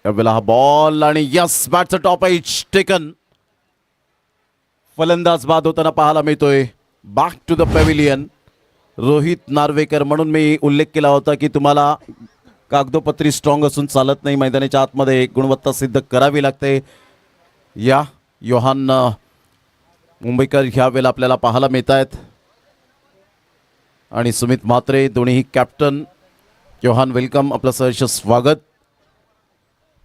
यावेळेला हा बॉल आणि यस, बॅटचा टॉप एज टेकन. फलंदाज बाद होताना पाहायला मिळतोय. Back to the pavilion. Rohit Narvekar, म्हणून मी उल्लेख केला होता की तुम्हाला कागदोपत्री स्ट्रॉंग असून चालत नाही. मैदानाच्या आतमध्ये गुणवत्ता सिद्ध करावी लागते. या योहान मुंबईकर ह्या वेळेला आपल्याला पाहायला मिळत आहेत आणि सुमित म्हात्रे दोन्हीही कॅप्टन. योहान वेलकम, आपलं सहर्ष स्वागत.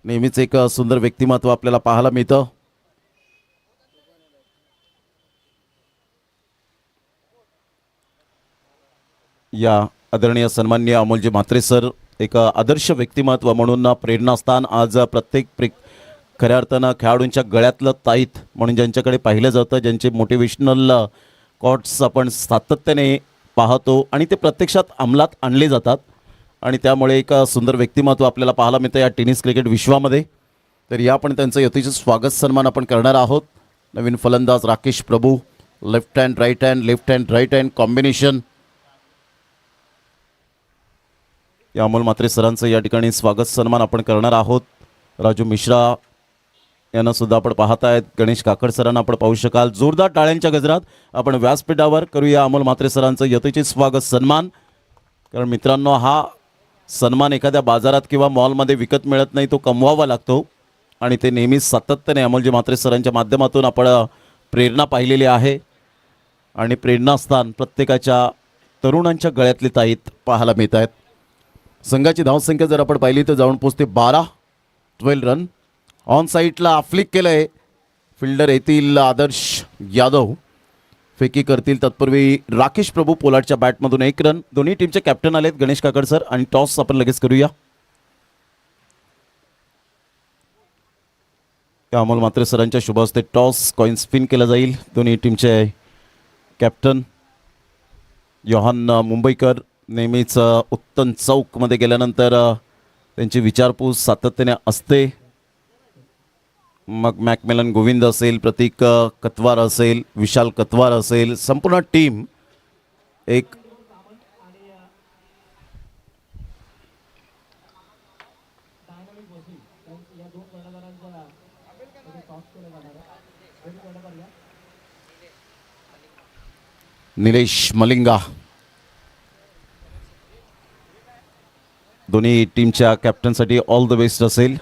नेहमीच एक सुंदर व्यक्तिमत्व आपल्याला पाहायला मिळतं. या आदरणीय सन्माननीय अमोलजी म्हात्रे सर एक आदर्श व्यक्तिमत्व म्हणून प्रेरणास्थान. आज प्रत्येक खऱ्या अर्थानं खेळाडूंच्या गळ्यातलं ताईत म्हणून ज्यांच्याकडे पाहिलं जातं, ज्यांचे मोटिवेशनल कॉट्स आपण सातत्याने पाहतो आणि ते प्रत्यक्षात अंमलात आणले जातात आणि त्यामुळे एक सुंदर व्यक्तिमत्व आपल्याला पाहायला मिळतं या टेनिस क्रिकेट विश्वामध्ये. तर या पण त्यांचं यथेच स्वागत सन्मान आपण करणार आहोत. नवीन फलंदाज Rakesh Prabhu, left hand right hand, left hand right hand combination. या अमोल म्हात्रे सरांचं या ठिकाणी स्वागत सन्मान आपण करणार आहोत. राजू मिश्रा यांना सुद्धा आपण पाहत आहेत. गणेश काकड सरांना आपण पाहू शकाल. जोरदार टाळ्यांच्या गजरात आपण व्यासपीठावर करूया अमोल म्हात्रे सरांचं यथेचित स्वागत सन्मान. कारण मित्रांनो, हा सन्मान एखाद्या बाजारात किंवा मॉलमध्ये विकत मिळत नाही, तो कमवावा लागतो आणि ते नेहमीच सातत्याने अमोलजी म्हात्रे सरांच्या माध्यमातून आपण प्रेरणा पाहिलेली आहे आणि प्रेरणास्थान प्रत्येकाच्या तरुणांच्या गळ्यातले ताईत पाहायला मिळत आहेत. संघाची धावसंख्या जर आपण पाहिली तर जाऊन पोचते 12 रन. ऑन साईडला फ्लिक केलंय. फिल्डर येतील आदर्श यादव, फेकी करतील तत्पूर्वी राकेश प्रभू पोलार्डच्या बॅटमधून 1 रन. दोन्ही टीमचे कॅप्टन आलेत गणेश काकड सर आणि टॉस आपण लगेच करूया. अमोल म्हात्रे सरांच्या शुभ हस्ते टॉस कॉइन स्पिन केला जाईल. दोन्ही टीमचे कॅप्टन योहान मुंबईकर नेहमीच उत्तम चौकमध्ये गेल्यानंतर त्यांची विचारपूस सातत्याने असते. मग मॅकमेलन गोविंद असेल, प्रतीक कतवार असेल, विशाल कतवार असेल, संपूर्ण टीम एक निलेश मलिंगा दोन्ही टीमच्या कॅप्टनसाठी ऑल द बेस्ट असेल.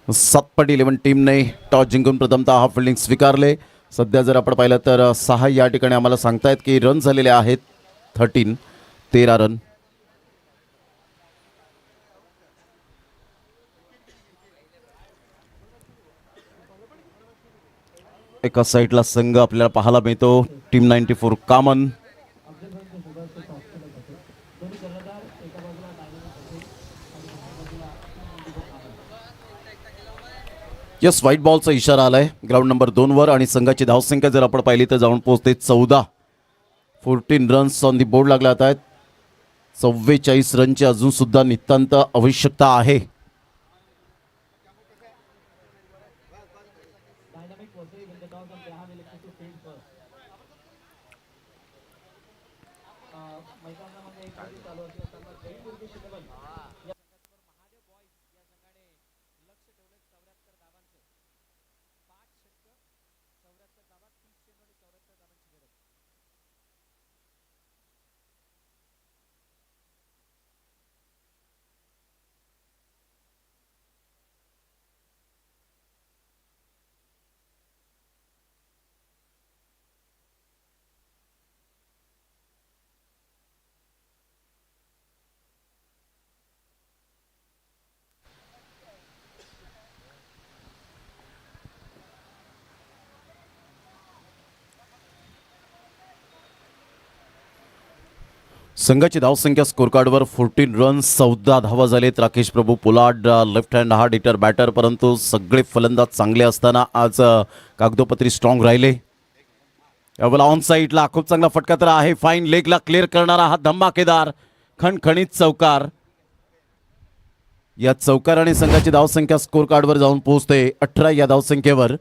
सातपट 11 टीमने टॉस जिंकून प्रथमतः हाफ फिल्डिंग स्वीकारले. सध्या जर आपण पाहिलं तर 6 या ठिकाणी आम्हाला सांगतायत की रन झालेले आहेत 13 रन. एका साईडला संघ आपल्याला पाहायला मिळतो. टीम 94 कामन. यस, व्हाईट बॉलचा इशारा आलाय ग्राउंड नंबर 2 वर आणि संघाची धावसंख्या जर आपण पाहिली तर जाऊन पोहोचते 14 रन्स ऑन दी बोर्ड लागला आहेत. 44 रनची अजून सुद्धा नितांत आवश्यकता आहे. संघाची धावसंख्या स्कोर कार्डवर 14 रन्स 14 धावा झालेत. Rakesh Prabhu Pollard left hand hard hitter batter, परंतु सगळे फलंदाज चांगले असताना आज कागदोपत्री स्ट्रॉंग राहिले. यावेळेला ऑन साईडला खूप चांगला फटका तर आहे. फाईन लेगला क्लिअर करणारा हा धमाकेदार खणखणीत चौकार. या चौकाराने संघाची धावसंख्या स्कोर कार्डवर जाऊन पोहोचते 18 या धावसंख्येवर.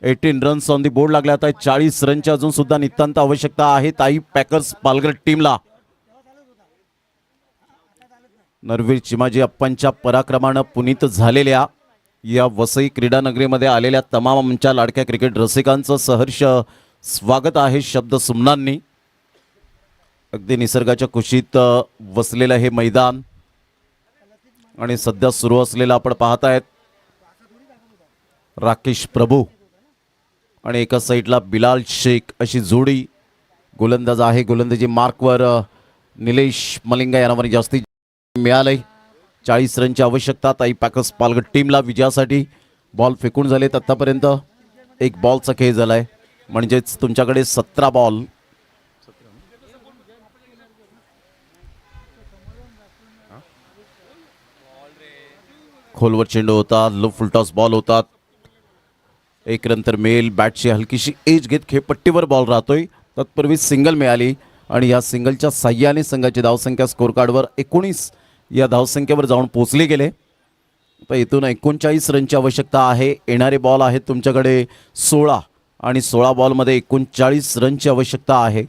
18 रन्स ऑन दी बोर्ड लागले. आता 40 रनची अजून सुद्धा नितांत आवश्यकता आहे ताई पॅकर्स पालघर टीमला. नरवीर चिमाजी अप्पांच्या पराक्रमानं पुनीत झालेल्या या वसई क्रीडा नगरीमध्ये आलेल्या तमाम आमच्या लाडक्या क्रिकेट रसिकांचं सहर्ष स्वागत आहे शब्द सुमनांनी. अगदी निसर्गाच्या कुशीत वसलेलं हे मैदान आणि सध्या सुरू असलेलं आपण पाहतायत राकेश प्रभू आणि एका साईडला बिलाल शेख अशी जोडी गोलंदाज आहे. गोलंदाजी मार्कवर निलेश मलिंगा यांना जास्तीत मिळालंय. 40 रनची आवश्यकता ताई पॅकर्स पालघर टीमला विजयासाठी. बॉल फेकून झालेत आतापर्यंत. एक बॉलचा खेळ झालाय, म्हणजेच तुमच्याकडे 17 बॉल. खोलवर चेंडू होता, लो फुलटॉस बॉल होतात. एक नंतर मेल बॅटची हलकीशी एज घेत खेळपट्टीवर बॉल राहतोय. तत्पूर्वी सिंगल मिळाली आणि या सिंगलच्या साह्याने संघाची धावसंख्या स्कोर कार्डवर 19 या धावसंख्येवर जाऊन पोहोचले गेले. तर इथून 39 रनची आवश्यकता आहे. येणारे बॉल आहेत तुमच्याकडे 16 आणि 16 बॉलमध्ये 39 रनची आवश्यकता आहे.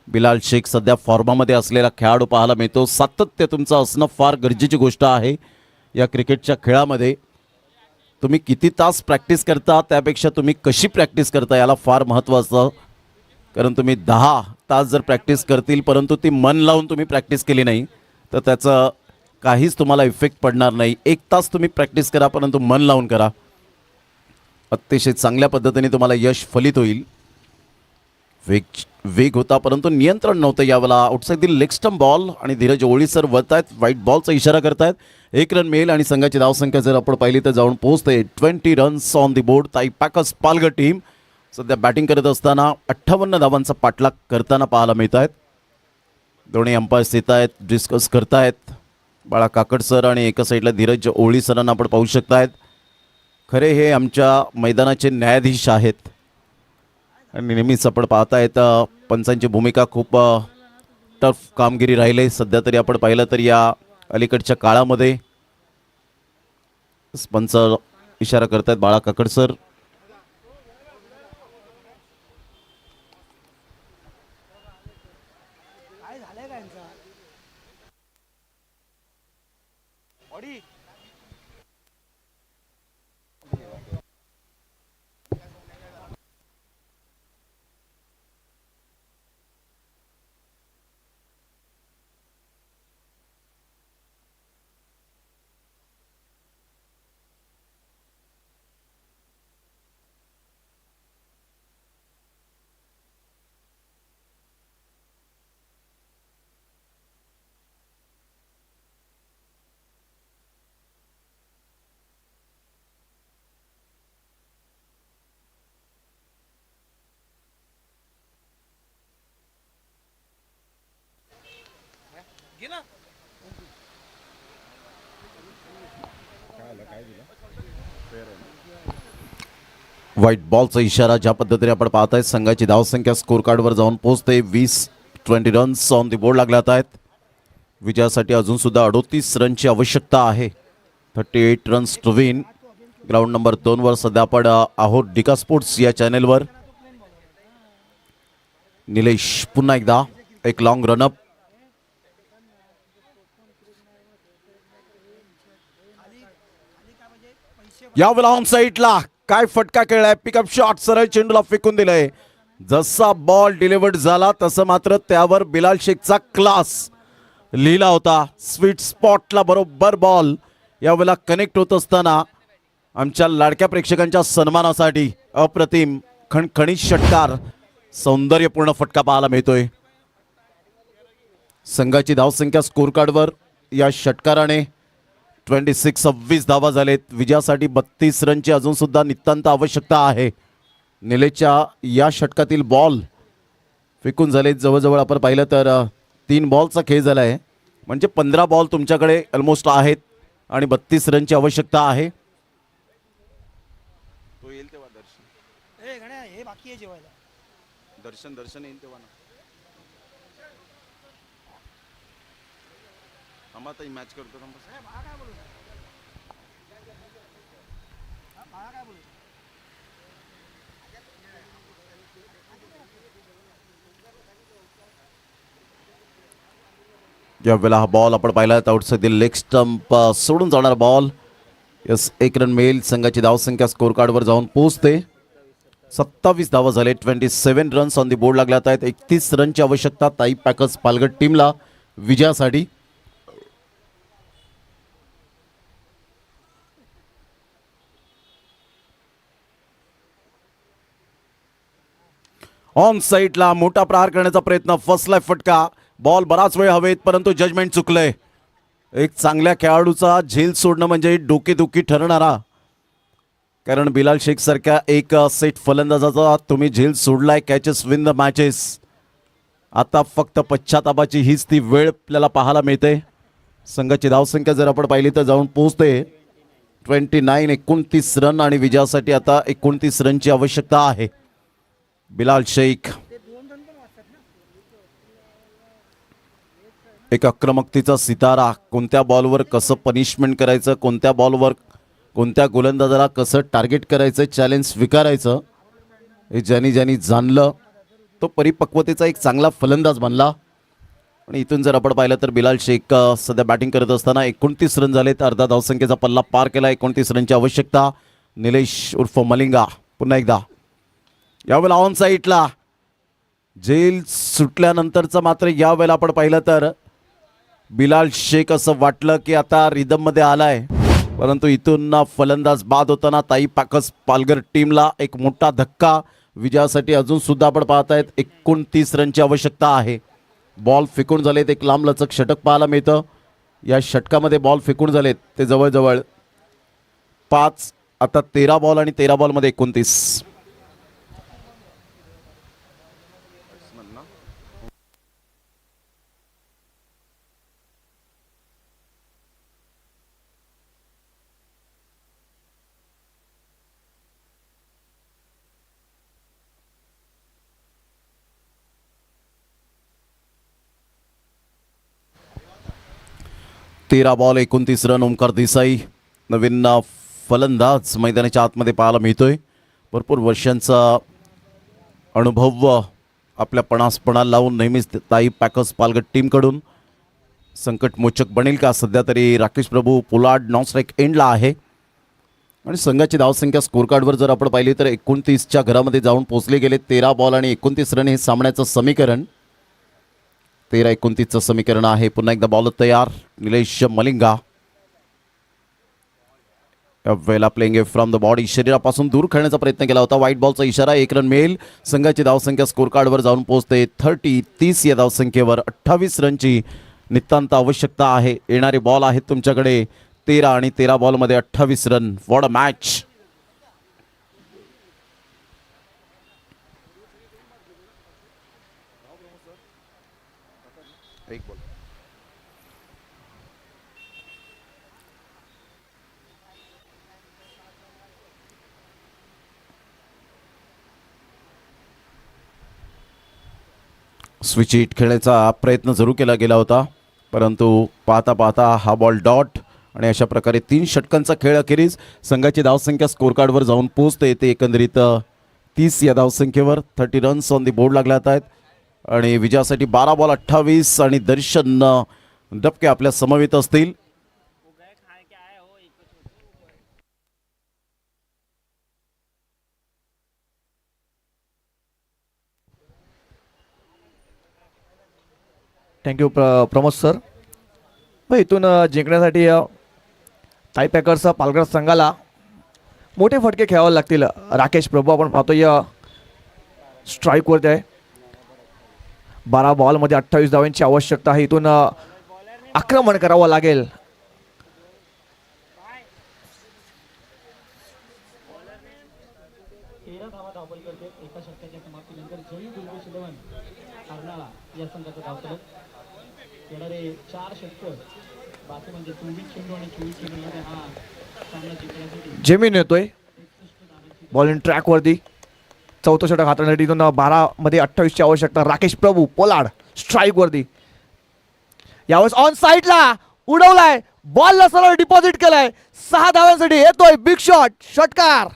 बिलाल शेख सध्या फॉर्मामध्ये असलेला खेळाडू पाहायला मिळतो. सातत्य तुमचं असणं फार गरजेची गोष्ट आहे या क्रिकेटच्या खेळामध्ये. तुम्ही किती तास प्रॅक्टिस करता त्यापेक्षा तुम्ही कशी प्रॅक्टिस करता याला फार महत्त्व असतं. कारण तुम्ही 10 तास जर प्रॅक्टिस करतील परंतु ती मन लावून तुम्ही प्रॅक्टिस केली नाही तर त्याचं काहीच तुम्हाला इफेक्ट पडणार नाही. 1 तास तुम्ही प्रॅक्टिस करा परंतु मन लावून करा. अतिशय चांगल्या पद्धतीने तुम्हाला यश फलित होईल. वेग होता परंतु नियंत्रण नव्हतं यावेळेला. आउटसाईडतील लेग स्टंप बॉल आणि धीरज ओळी सर वळत आहेत. व्हाईट बॉलचा इशारा करतायत. 1 रन मिळेल आणि संघाची धावसंख्या जर आपण पाहिली तर जाऊन पोहोचते 20 रन्स ऑन दी बोर्ड. ताई पॅकर्स पालघर टीम सध्या बॅटिंग करत असताना 58 धावांचा पाठलाग करताना पाहायला मिळत आहेत. दोन्ही अंपायर्स येत आहेत, डिस्कस करतायत. बाळा काकड सर आणि एका साईडला धीरज ओळी सरांना आपण पाहू शकतायत. खरे हे आमच्या मैदानाचे न्यायाधीश आहेत आणि नेहमीच आपण पाहतायत पंचांची भूमिका खूप टफ कामगिरी राहिले. सध्या तरी आपण पाहिलं तर या अलीकडच्या काळामध्ये पंच इशारा करतायत बाळा काकड सर. व्हाईट बॉलचा इशारा ज्या पद्धतीने आपण पाहताय. संघाची धावसंख्या स्कोर कार्डवर जाऊन पोहोचते. 20 रन्स ऑन द बोर्ड लागल्यात आहेत. विजयासाठी अजून सुद्धा 38 रनची आवश्यकता आहे. 38 runs to win. Ground number 2 वर सध्या आपण आहोत डिका स्पोर्ट्स या चॅनेलवर. निलेश पुन्हा एकदा एक लॉंग रनअप. यावेळेला ऑन साईडला काय फटका खेळलाय. पिकअप शॉट सरळ चेंडूला फेकून दिलंय. जसा बॉल डिलिव्हर्ड झाला तसं मात्र त्यावर बिलाल शेखचा क्लास लिहिला होता. स्वीट स्पॉटला बरोबर बॉल यावेळेला कनेक्ट होत असताना आमच्या लाडक्या प्रेक्षकांच्या सन्मानासाठी अप्रतिम खणखणीत षटकार, सौंदर्यपूर्ण फटका पाहायला मिळतोय. संघाची धावसंख्या स्कोर कार्डवर या षटकाराने 26 धावा झालेत. विजयासाठी 32 रनची अजून सुद्धा नितांत आवश्यकता आहे. निलेशच्या या षटकातील बॉल फेकून झालेत जवळजवळ आपण पाहिलं तर 3 बॉलचा खेळ झाला आहे. म्हणजे 15 बॉल तुमच्याकडे ऑलमोस्ट आहेत आणि 32 रनची आवश्यकता आहे. तो येईल तेव्हा दर्शन हे बाकी आहे जेवायला. दर्शन येईल तेव्हा ना. आता मॅच करतो ना. यावेळेला हा बॉल आपण पाहिला आउटसाइड लेग स्टंप सोडून जाणार बॉल. यस, 1 रन मिळेल. संघाची धावसंख्या स्कोर कार्डवर जाऊन पोहोचते. 27 धावा झाले. 27 रन्स ऑन दी बोर्ड लागल्यात आहेत. 31 रनची आवश्यकता ताई पॅकर्स पालघर टीमला विजयासाठी. ऑन साईडला मोठा प्रहार करण्याचा प्रयत्न. फसलाय फटका. बॉल बराच वेळ हवेत परंतु जजमेंट चुकलंय. एक चांगल्या खेळाडूचा झेल सोडणं म्हणजे डोकेदुखी ठरणारा. कारण बिलाल शेख सारख्या एक सेट फलंदाजाचा तुम्ही झेल सोडलाय. Catches win the matches. आता फक्त पश्चातापाची हीच ती वेळ आपल्याला पाहायला मिळते. संघाची धावसंख्या जर आपण पाहिली तर जाऊन पोहोचते 29 रन आणि विजयासाठी आता 29 रनची आवश्यकता आहे. बिलाल शेख एक आक्रमकतेचा सितारा. कोणत्या बॉलवर कसं पनिशमेंट करायचं, कोणत्या बॉलवर कोणत्या गोलंदाजाला कसं टार्गेट करायचं, चॅलेंज स्वीकारायचं, हे ज्यांनी ज्यांनी जाणलं तो परिपक्वतेचा एक चांगला फलंदाज बनला. आणि इथून जर आपण पाहिलं तर बिलाल शेख सध्या बॅटिंग करत असताना 29 रन झालेत. अर्धा धावसंख्येचा पल्ला पार केला. 29 रनची आवश्यकता. निलेश उर्फ मलिंगा पुन्हा एकदा यावेळेला ऑन साईडला. जेल सुटल्यानंतरचं मात्र यावेळेला आपण पाहिलं तर बिलाल शेख असं वाटलं की आता रिदममध्ये आलाय. परंतु इथून फलंदाज बाद होताना ताई पॅकर्स पालघर टीमला एक मोठा धक्का. विजयासाठी अजून सुद्धा आपण पाहतायत 29 रनची आवश्यकता आहे. बॉल फेकून झालेत. एक लांबलचक षटक पाहायला मिळतं. या षटकामध्ये बॉल फेकून झालेत ते जवळजवळ 5. आता 13 बॉल आणि 13 बॉलमध्ये 29. तेरा बॉल 29 रन. ओमकार देसाई नवीन फलंदाज मैदानाच्या आतमध्ये पाहायला मिळतोय. भरपूर वर्षांचा अनुभव आपल्या पणाला लावून नेहमीच ताई पॅकर्स पालघर टीमकडून संकटमोचक बनेल का. सध्या तरी Rakesh Prabhu Pollard non strike एंडला आहे. आणि संघाची धावसंख्या स्कोर कार्डवर जर आपण पाहिली तर 29च्या घरामध्ये जाऊन पोहोचले गेले. 13 बॉल आणि 29 रन हे सामन्याचं समीकरण. 13-29चं समीकरण आहे. पुन्हा एकदा बॉल तयार. निलेश मलिंगा वेला प्लेइंग फ्रॉम द बॉडी. शरीरापासून दूर खेळण्याचा प्रयत्न केला होता. व्हाईट बॉलचा इशारा. 1 रन मिळेल. संघाची धावसंख्या स्कोर कार्डवर जाऊन पोहोचते 30 या धावसंख्येवर. 28 रनची नितांत आवश्यकता आहे. येणारे बॉल आहेत तुमच्याकडे 13 आणि 13 बॉलमध्ये 28 run. What a match. Switch hit खेळण्याचा प्रयत्न जरूर केला गेला होता, परंतु पाहता पाहता हा बॉल डॉट आणि अशा प्रकारे 3 षटकांचा खेळ अखेरीस संघाची धावसंख्या स्कोर कार्डवर जाऊन पोहोचते येते एकंदरीत 30 या धावसंख्येवर. 30 रन्स ऑन दी बोर्ड लागल्यात आहेत आणि विजयासाठी 12 बॉल 28 आणि दर्शन डबके आपल्या समवेत असतील. Thank you Pramod sir. इथून जिंकण्यासाठी ताई पॅकर्स पालघर संघाला मोठे फटके खेळावे लागतील. राकेश प्रभू आपण पाहतोय स्ट्राईकवरती आहे. 12 बॉलमध्ये 28 धावांची आवश्यकता आहे. इथून आक्रमण करावं लागेल. धावपल करते एका षटकाच्या समाप्तीनंतर जयू दुर्गेश 11 अर्नाळा या संघाचा धावफलक. येणारे 4 षटक बाकी म्हणजे 24 चेंडू आणि 24 चेंडूमध्ये हा सामना जिंकण्यासाठी जेमीन येतोय बॉलिंग ट्रॅकवरती. चौथं षटक हाताळण्यासाठी इथून 12 मध्ये 28 ची आवश्यकता. राकेश प्रभू पोलार्ड स्ट्राईकवरती. यावेळेस ऑन साईडला उडवलाय बॉलला सरळ डिपॉझिट केलाय. 6 धावांसाठी येतोय बिग शॉट षटकार.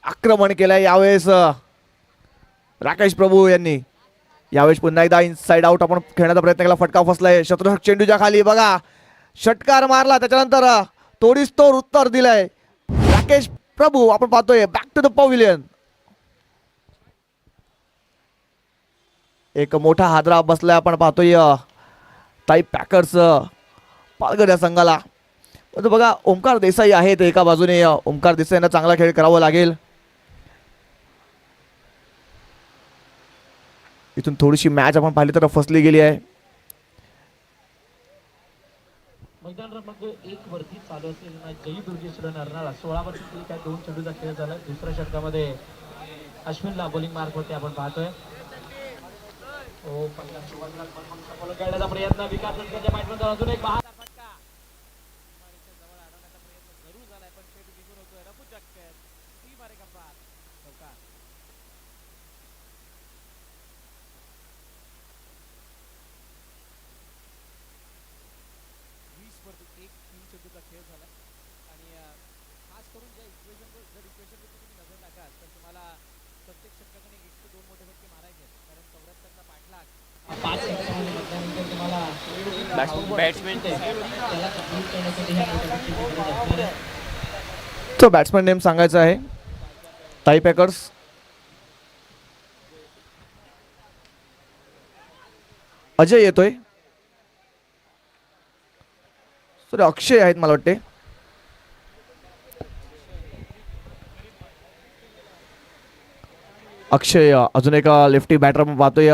आक्रमण केलंय यावेळेस राकेश प्रभू यांनी. यावेळेस पुन्हा एकदा इनसाइड आउट आपण खेळण्याचा प्रयत्न केला. फटका फसलाय शत्रुषक चेंडूच्या खाली. बघा षटकार मारला त्याच्यानंतर तोडीस तोड उत्तर दिलंय राकेश प्रभू. आपण पाहतोय बॅक टू द पॅव्हिलियन. एक मोठा हादरा बसलाय. आपण पाहतोय ताई पॅकर्स पालघर या संघाला. बघा ओमकार देसाई आहेत एका बाजूने. ओमकार देसाईंना चांगला खेळ करावा लागेल. इथून थोडीशी मॅच आपण पाहिली तर फसली गेली आहे. मैदान क्रमांक 1 वरती चालू असलेली मॅच जयू दुर्गेश अर्नाळा 16 वरती काय 2 चेंडूचा खेळ झाला. दुसऱ्या षटकामध्ये अश्विनला बॉलिंग मार्क होते आपण पाहतोय. पहिला सुरुवातीला सफल करण्याचा प्रयत्न विकास षटकाच्या बॅटमॅन अजून एक बहादर फटका जवळ आणण्याचा प्रयत्न जरूर झालाय पण शेवटी निघून होतोय. रफू चक्कर ती मारेगा पार चौकार. एक 3 चेंडूचा खेळ झाला आणि खास करून ज्या इक्वेशनवर तुम्ही नजर टाकाल तर तुम्हाला प्रत्येक षटकाने 1 ते 2 मोठे फटके मारायचे आहेत. कारण 74चा पाठलाग 5 षटकांमध्ये म्हटल्यानंतर तुम्हाला बॅट्समॅन त्याला कंप्लीट करण्यासाठी ह्या मोठ्या फटकेची गरज असणार आहे. तो बॅट्समॅन नेम सांगायचा आहे ताई पॅकर्स. अजय येतोय. सॉरी अक्षय आहेत मला वाटते. अक्षय अजून एका लेफ्टी बॅटर आपण पाहतोय.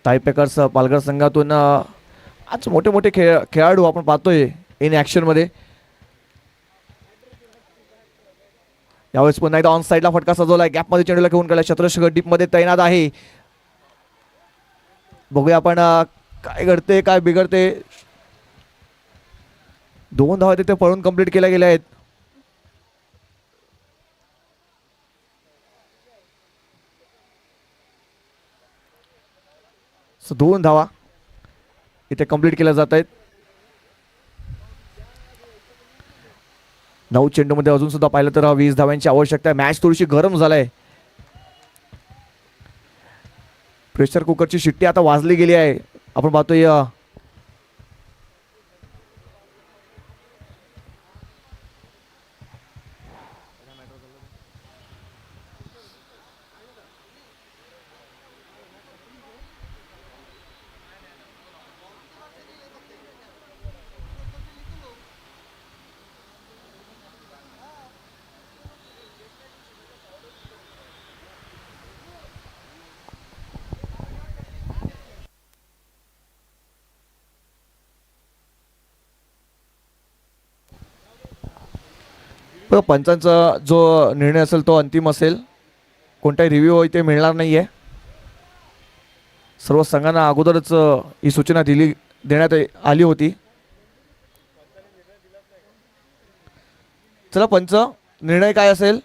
ताई पॅकर्स पालघर संघातून आज मोठे मोठे खेळाडू आपण पाहतोय इन ऍक्शन मध्ये. यावेळेस पुन्हा एकदा ऑन साईडला फटका सजवलाय. गॅप मध्ये चेंडूला घेऊन गेला. शत्रुषक डीप मध्ये तैनात आहे. बघूया आपण काय घडते काय बिघडते. 2 धावा तिथे पळून कंप्लीट केल्या गेल्या आहेत. सो 2 धावा इथे कंप्लीट केल्या जात आहेत. 9 चेंडूमध्ये अजून सुद्धा पाहिलं तर 20 धावांची आवश्यकता आहे. मॅच थोडीशी गरम झालाय. प्रेशर कुकरची शिट्टी आता वाजली गेली आहे. आपण पाहतोय पंचांचा जो निर्णय असेल तो अंतिम असेल. कोणताही रिव्ह्यू इथे मिळणार नाही आहे. सर्व संघांना अगोदरच ही सूचना देण्यात आली होती. चला पंच, निर्णय काय असेल?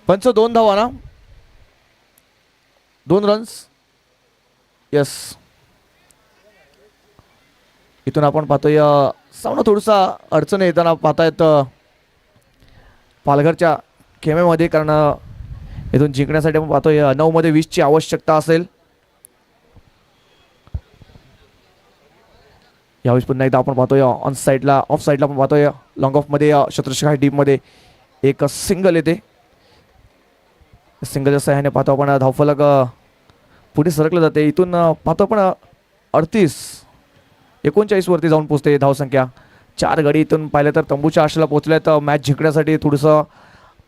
पंच 2 धावा ना, 2 रन्स. यस, इथून आपण पाहतोय सामना थोडासा अडचण येताना पाहतायत पालघरच्या खेमेमध्ये, कारण इथून जिंकण्यासाठी आपण पाहतोय 9 मध्ये 20 ची आवश्यकता असेल. यावेळेस पुन्हा एकदा आपण पाहतोय ऑन साईडला, ऑफ साईडला आपण पाहतोय लॉंग ऑफमध्ये शत्रशाही डीपमध्ये एक सिंगल येते. सिंगलच्या सहाय्याने पाहतो आपण धावफलक पुढे सरकलं जाते. इथून पाहतो आपण 38-39 वरती जाऊन पोहोचते धावसंख्या. 4 गडी इथून पाहिलं तर तंबूच्या आशेला पोहोचल्या. तर मॅच जिंकण्यासाठी थोडंसं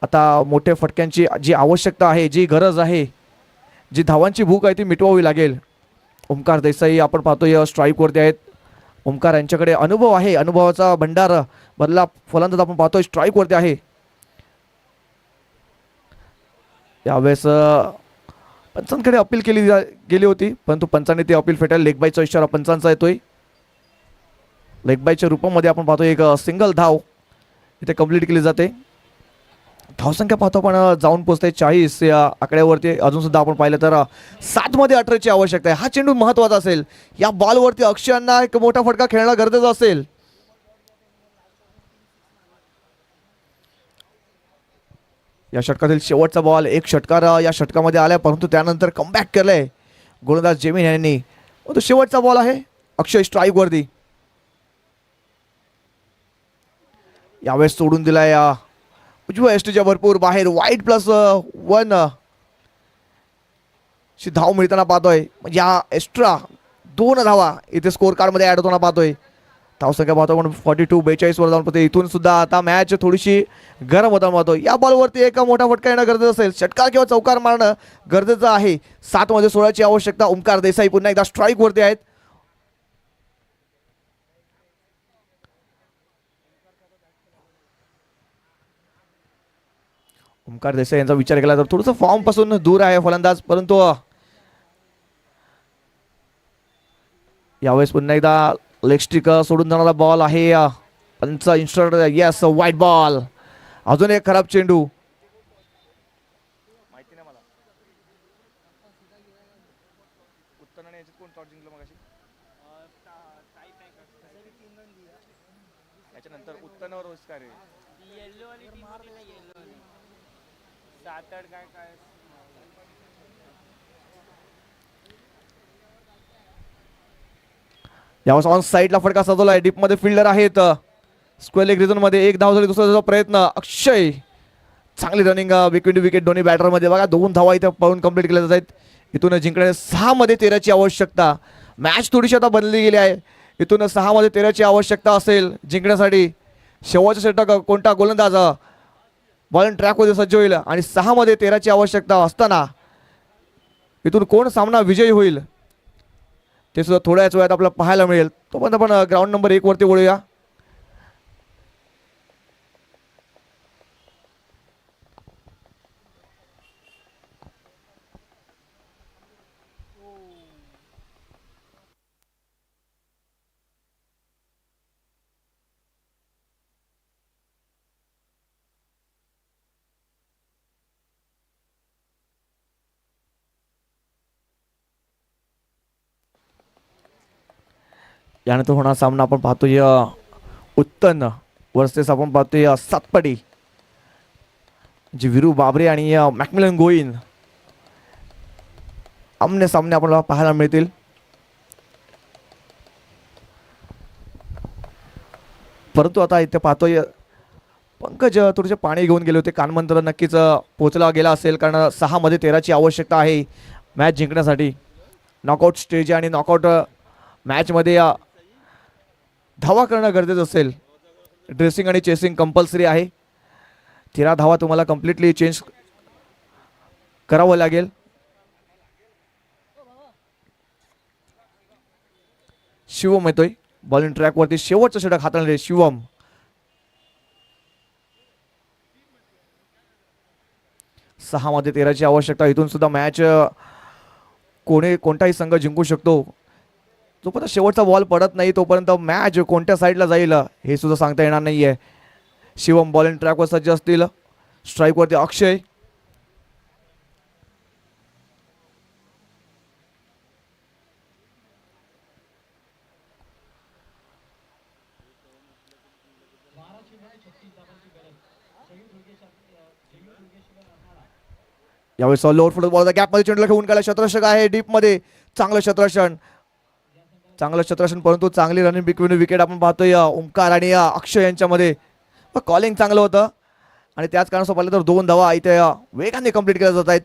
आता मोठ्या फटक्यांची जी आवश्यकता आहे, जी गरज आहे, जी धावांची भूक आहे ती मिटवावी लागेल. ओमकार देसाई आपण पाहतोय स्ट्राईकवरती आहेत. ओमकार यांच्याकडे अनुभव आहे, अनुभवाचा भंडार बदला फलंदाज आपण पाहतोय स्ट्राईकवरती आहे. यावेळेस पंचांकडे अपील केली गेली होती, परंतु पंचांनी ती अपील फेटाळली. लेग बायचा इशारा पंचांचा येतोय. लेग बायच्या रूपामध्ये आपण पाहतोय एक सिंगल धाव इथे कंप्लीट केली जाते. धावसंख्या पाहतो आपण जाऊन पोहोचते 40 या आकड्यावरती. अजून सुद्धा आपण पाहिलं तर 7 मध्ये 18 ची आवश्यकता आहे. हा चेंडू महत्वाचा असेल. या बॉलवरती अक्षयांना एक मोठा फटका खेळणं गरजेचं असेल. या षटकातील शेवटचा बॉल, एक षटकार या षटकामध्ये आलाय, परंतु त्यानंतर कमबॅक केलंय गोलंदाज जेमिन यांनी. तो शेवटचा बॉल आहे. अक्षय स्ट्राईक वरती यावेळेस सोडून दिलाय उजव्या एसटीच्या भरपूर बाहेर. वाईट +1 ची धाव मिळताना पाहतोय. म्हणजे या एक्स्ट्रा 2 धावा इथे स्कोर कार्ड मध्ये ऍड होताना पाहतोय. धावसंख्या पाहतो आपण 42-42 वर जाऊन पाहतोय. इथून सुद्धा आता मॅच थोडीशी गरम होताना पाहतो. या बॉलवरती एक मोठा फटका येणं गरजेचं असेल. षटकार किंवा चौकार मारणं गरजेचं आहे. 7 मध्ये 16 ची आवश्यकता. ओमकार देसाई पुन्हा एकदा स्ट्राईक वरती आहेत. ओमकार देसाई यांचा विचार केला तर थोडंसं फॉर्म पासून दूर आहे फलंदाज, परंतु यावेळेस पुन्हा एकदा लेग स्टिक सोडून जाणारा बॉल आहे. पंच इन्स्ट्रक्टर यस, वाईट बॉल. अजून एक खराब चेंडू. माहिती नाही मला उत्तराने याच्यात कोण टॉस जिंकलं मगाशी. याच्यानंतर उत्तरावर काय रे येल्लो वाली टीम होती ना, येल्लो वाली 7-8 काय यावेळेस ऑन साईडला फटका सजवलाय. डीप मध्ये फिल्डर आहेत. स्क्वेअर लेग रिझन मध्ये एक धाव झाली. दुसरा प्रयत्न अक्षय. चांगली रनिंग विकेट टू विकेट दोन्ही बॅटर मध्ये. बघा 2 धावा इथे पळून कंप्लीट केल्या जात आहेत. इथून जिंकण्याने 6 मध्ये 13 ची आवश्यकता. मॅच थोडीशी आता बनली गेली आहे. इथून 6 मध्ये 13 ची आवश्यकता असेल जिंकण्यासाठी. शेवटचा षटक कोणता गोलंदाज बॉल ट्रॅक मध्ये सज्ज होईल आणि 6 मध्ये 13 ची आवश्यकता असताना इथून कोण सामना विजयी होईल ते सुद्धा थोड्याच वेळात आपल्याला पाहायला मिळेल. तोपर्यंत आपण ग्राउंड नंबर 1 वरती वळूया. यानंतर होणार सामना आपण पाहतोय उत्तन वर्सेस आपण पाहतोय सातपाडी, जे विरू बाबरे आणि मॅकमिलन गोईन आमने सामने आपल्याला पाहायला मिळतील. परंतु आता इथे पाहतोय पंकज थोडेसे पाणी घेऊन गेले होते. कानमंत्र नक्कीच पोचला गेला असेल, कारण 6 मध्ये 13ची आवश्यकता आहे मॅच जिंकण्यासाठी. नॉकआउट स्टेज आणि नॉकआउट मॅचमध्ये धावा करणं गरजेचं असेल. ड्रेसिंग आणि चेसिंग कंपल्सरी आहे. 13 धावा तुम्हाला कम्प्लिटली चेंज करावं लागेल. शिवम येतोय बॉलिंग ट्रॅकवरती, शेवटचं षटक हाताळले शिवम. सहा मध्ये 13ची आवश्यकता. इथून सुद्धा मॅच कोणताही संघ जिंकू शकतो. जोपर्यंत शेवटचा बॉल पडत नाही तोपर्यंत मॅच कोणत्या साईडला जाईल हे सुद्धा सांगता येणार नाहीये. शिवम बॉलिंग ट्रॅकवर सज्ज असतील. स्ट्राईकवरती अक्षय. यावेळेस लोअर फुट बॉल गॅपमध्ये चेंडूला घेऊन गेला. क्षेत्ररक्षक आहे डीप मध्ये. चांगलं क्षेत्ररक्षण परंतु चांगली रनिंग बिटवीन विकेट आपण पाहतोय ओंकार आणि अक्षय यांच्यामध्ये. कॉलिंग चांगलं होतं आणि त्याच कारणास्तव पाहिलं तर 2 धावा इथे वेगाने कंप्लीट केल्या जात आहेत.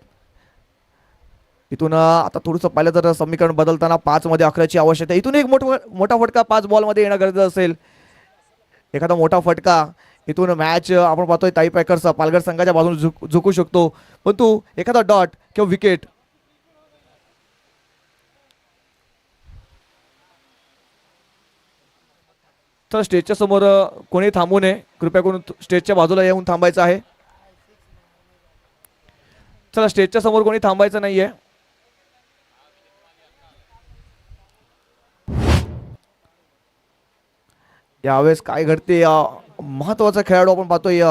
इथून आता थोडंसं पाहिलं तर समीकरण बदलताना 5 मध्ये 11ची आवश्यकता. इथून एक मोठा फटका 5 बॉलमध्ये येणं गरजेचं असेल. एखादा मोठा फटका इथून मॅच आपण पाहतोय टाई पॅकर्स पालघर संघाच्या बाजूने झुकू शकतो. परंतु एखादा डॉट किंवा विकेट तर स्टेजच्या समोर कोणी थांबू नये. कृपया करून स्टेजच्या बाजूला येऊन थांबायचं आहे. चला स्टेजच्या समोर कोणी थांबायचं नाहीये. यावेळेस काय घडते महत्वाचा खेळाडू आपण पाहतोय.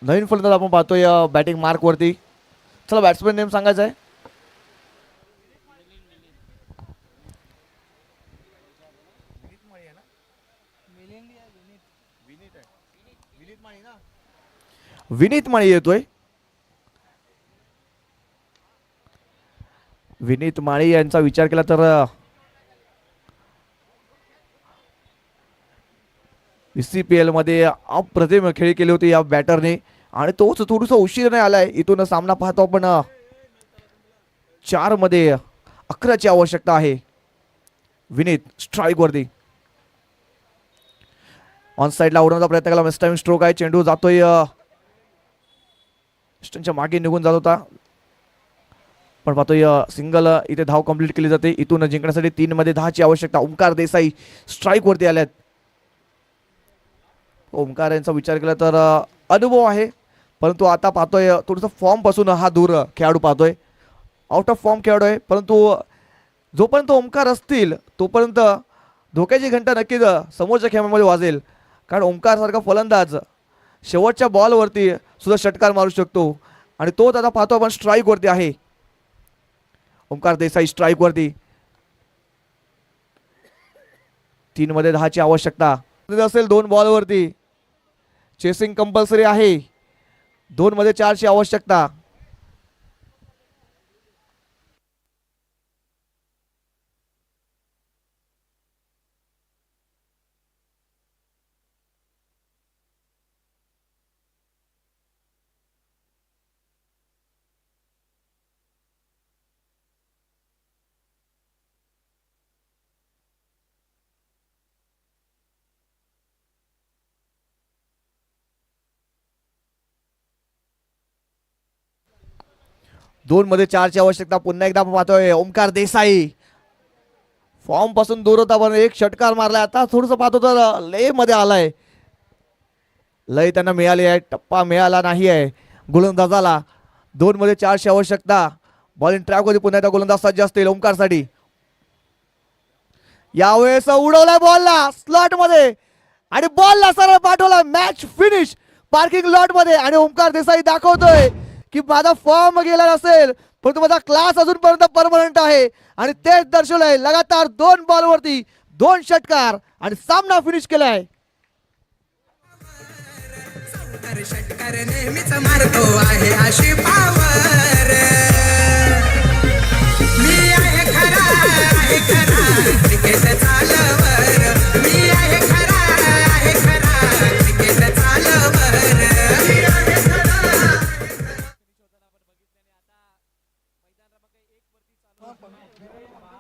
नवीन फलंदाज आपण पाहतोय बॅटिंग मार्क वरती. चला बॅट्समॅन नेम सांगायचा आहे. विनीत माळी येतोय. विनीत माळी यांचा विचार केला तर CPL मध्ये अप्रतिम खेळी केली होती या बॅटरने आणि तोच थोडंसं उशीर आलाय. इथून सामना पाहतो आपण 4 मध्ये 11ची आवश्यकता आहे. विनीत स्ट्राईक वरती ऑन साइडला उडवण्याचा प्रयत्न केला. मिस टाइम स्ट्रोक आहे. चेंडू जातोय स्टंपच्या मागे निघून जात होता पण पाहतोय सिंगल इथे धाव कंप्लीट केली जाते. इथून जिंकण्यासाठी 3 मध्ये 10ची आवश्यकता. ओंकार देसाई स्ट्राईक वरती आल्यात. ओंकार यांचा विचार केला तर अनुभव आहे परंतु आता पाहतोय थोडंसं फॉर्म पासून हा दूर खेळाडू पाहतोय. आउट ऑफ फॉर्म खेळाडू आहे परंतु जोपर्यंत ओंकार असतील तोपर्यंत धोक्याची घंटा नक्कीच समोरच्या खेळामध्ये वाजेल. कारण ओंकार सारखा फलंदाज शेवटच्या बॉलवरती सुद्धा षटकार मारू शकतो आणि तोच आता पाहतो आपण स्ट्राईक वरती आहे. ओंकार देसाई स्ट्राईक वरती. 3 मध्ये 10ची आवश्यकता असेल. 2 बॉलवरती चेसिंग कंपल्सरी आहे. 2 मध्ये 4ची आवश्यकता. दोन मध्ये 4ची आवश्यकता. पुन्हा एकदा आपण पाहतोय ओंकार देसाई फॉर्म पासून दूर होता पण एक षटकार मारलाय. आता थोडंसं पाहतो तर लय मध्ये आलाय. लय त्यांना मिळाली आहे. टप्पा मिळाला नाही आहे गोलंदाजाला. 2 मध्ये 4ची आवश्यकता. बॉलिंग ट्रॅक मध्ये पुन्हा एकदा गोलंदाज सज्ज असतील ओंकार साठी. यावेळेस उडवलाय बॉलला स्लॉट मध्ये आणि बॉलला सरळ पाठवला. मॅच फिनिश पार्किंग लॉट मध्ये आणि ओंकार देसाई दाखवतोय की माझा फॉर्म गेला असेल परंतु माझा क्लास अजूनपर्यंत परमनंट आहे आणि तेच दर्शवलंय. लगातार 2 बॉलवरती 2 षटकार आणि सामना फिनिश केलाय. षटकार नेहमीच मारतो आहे अशी पावर. मी आहे खरा क्रिकेट चालवर. मी आहे खरा क्रिकेट चालवर.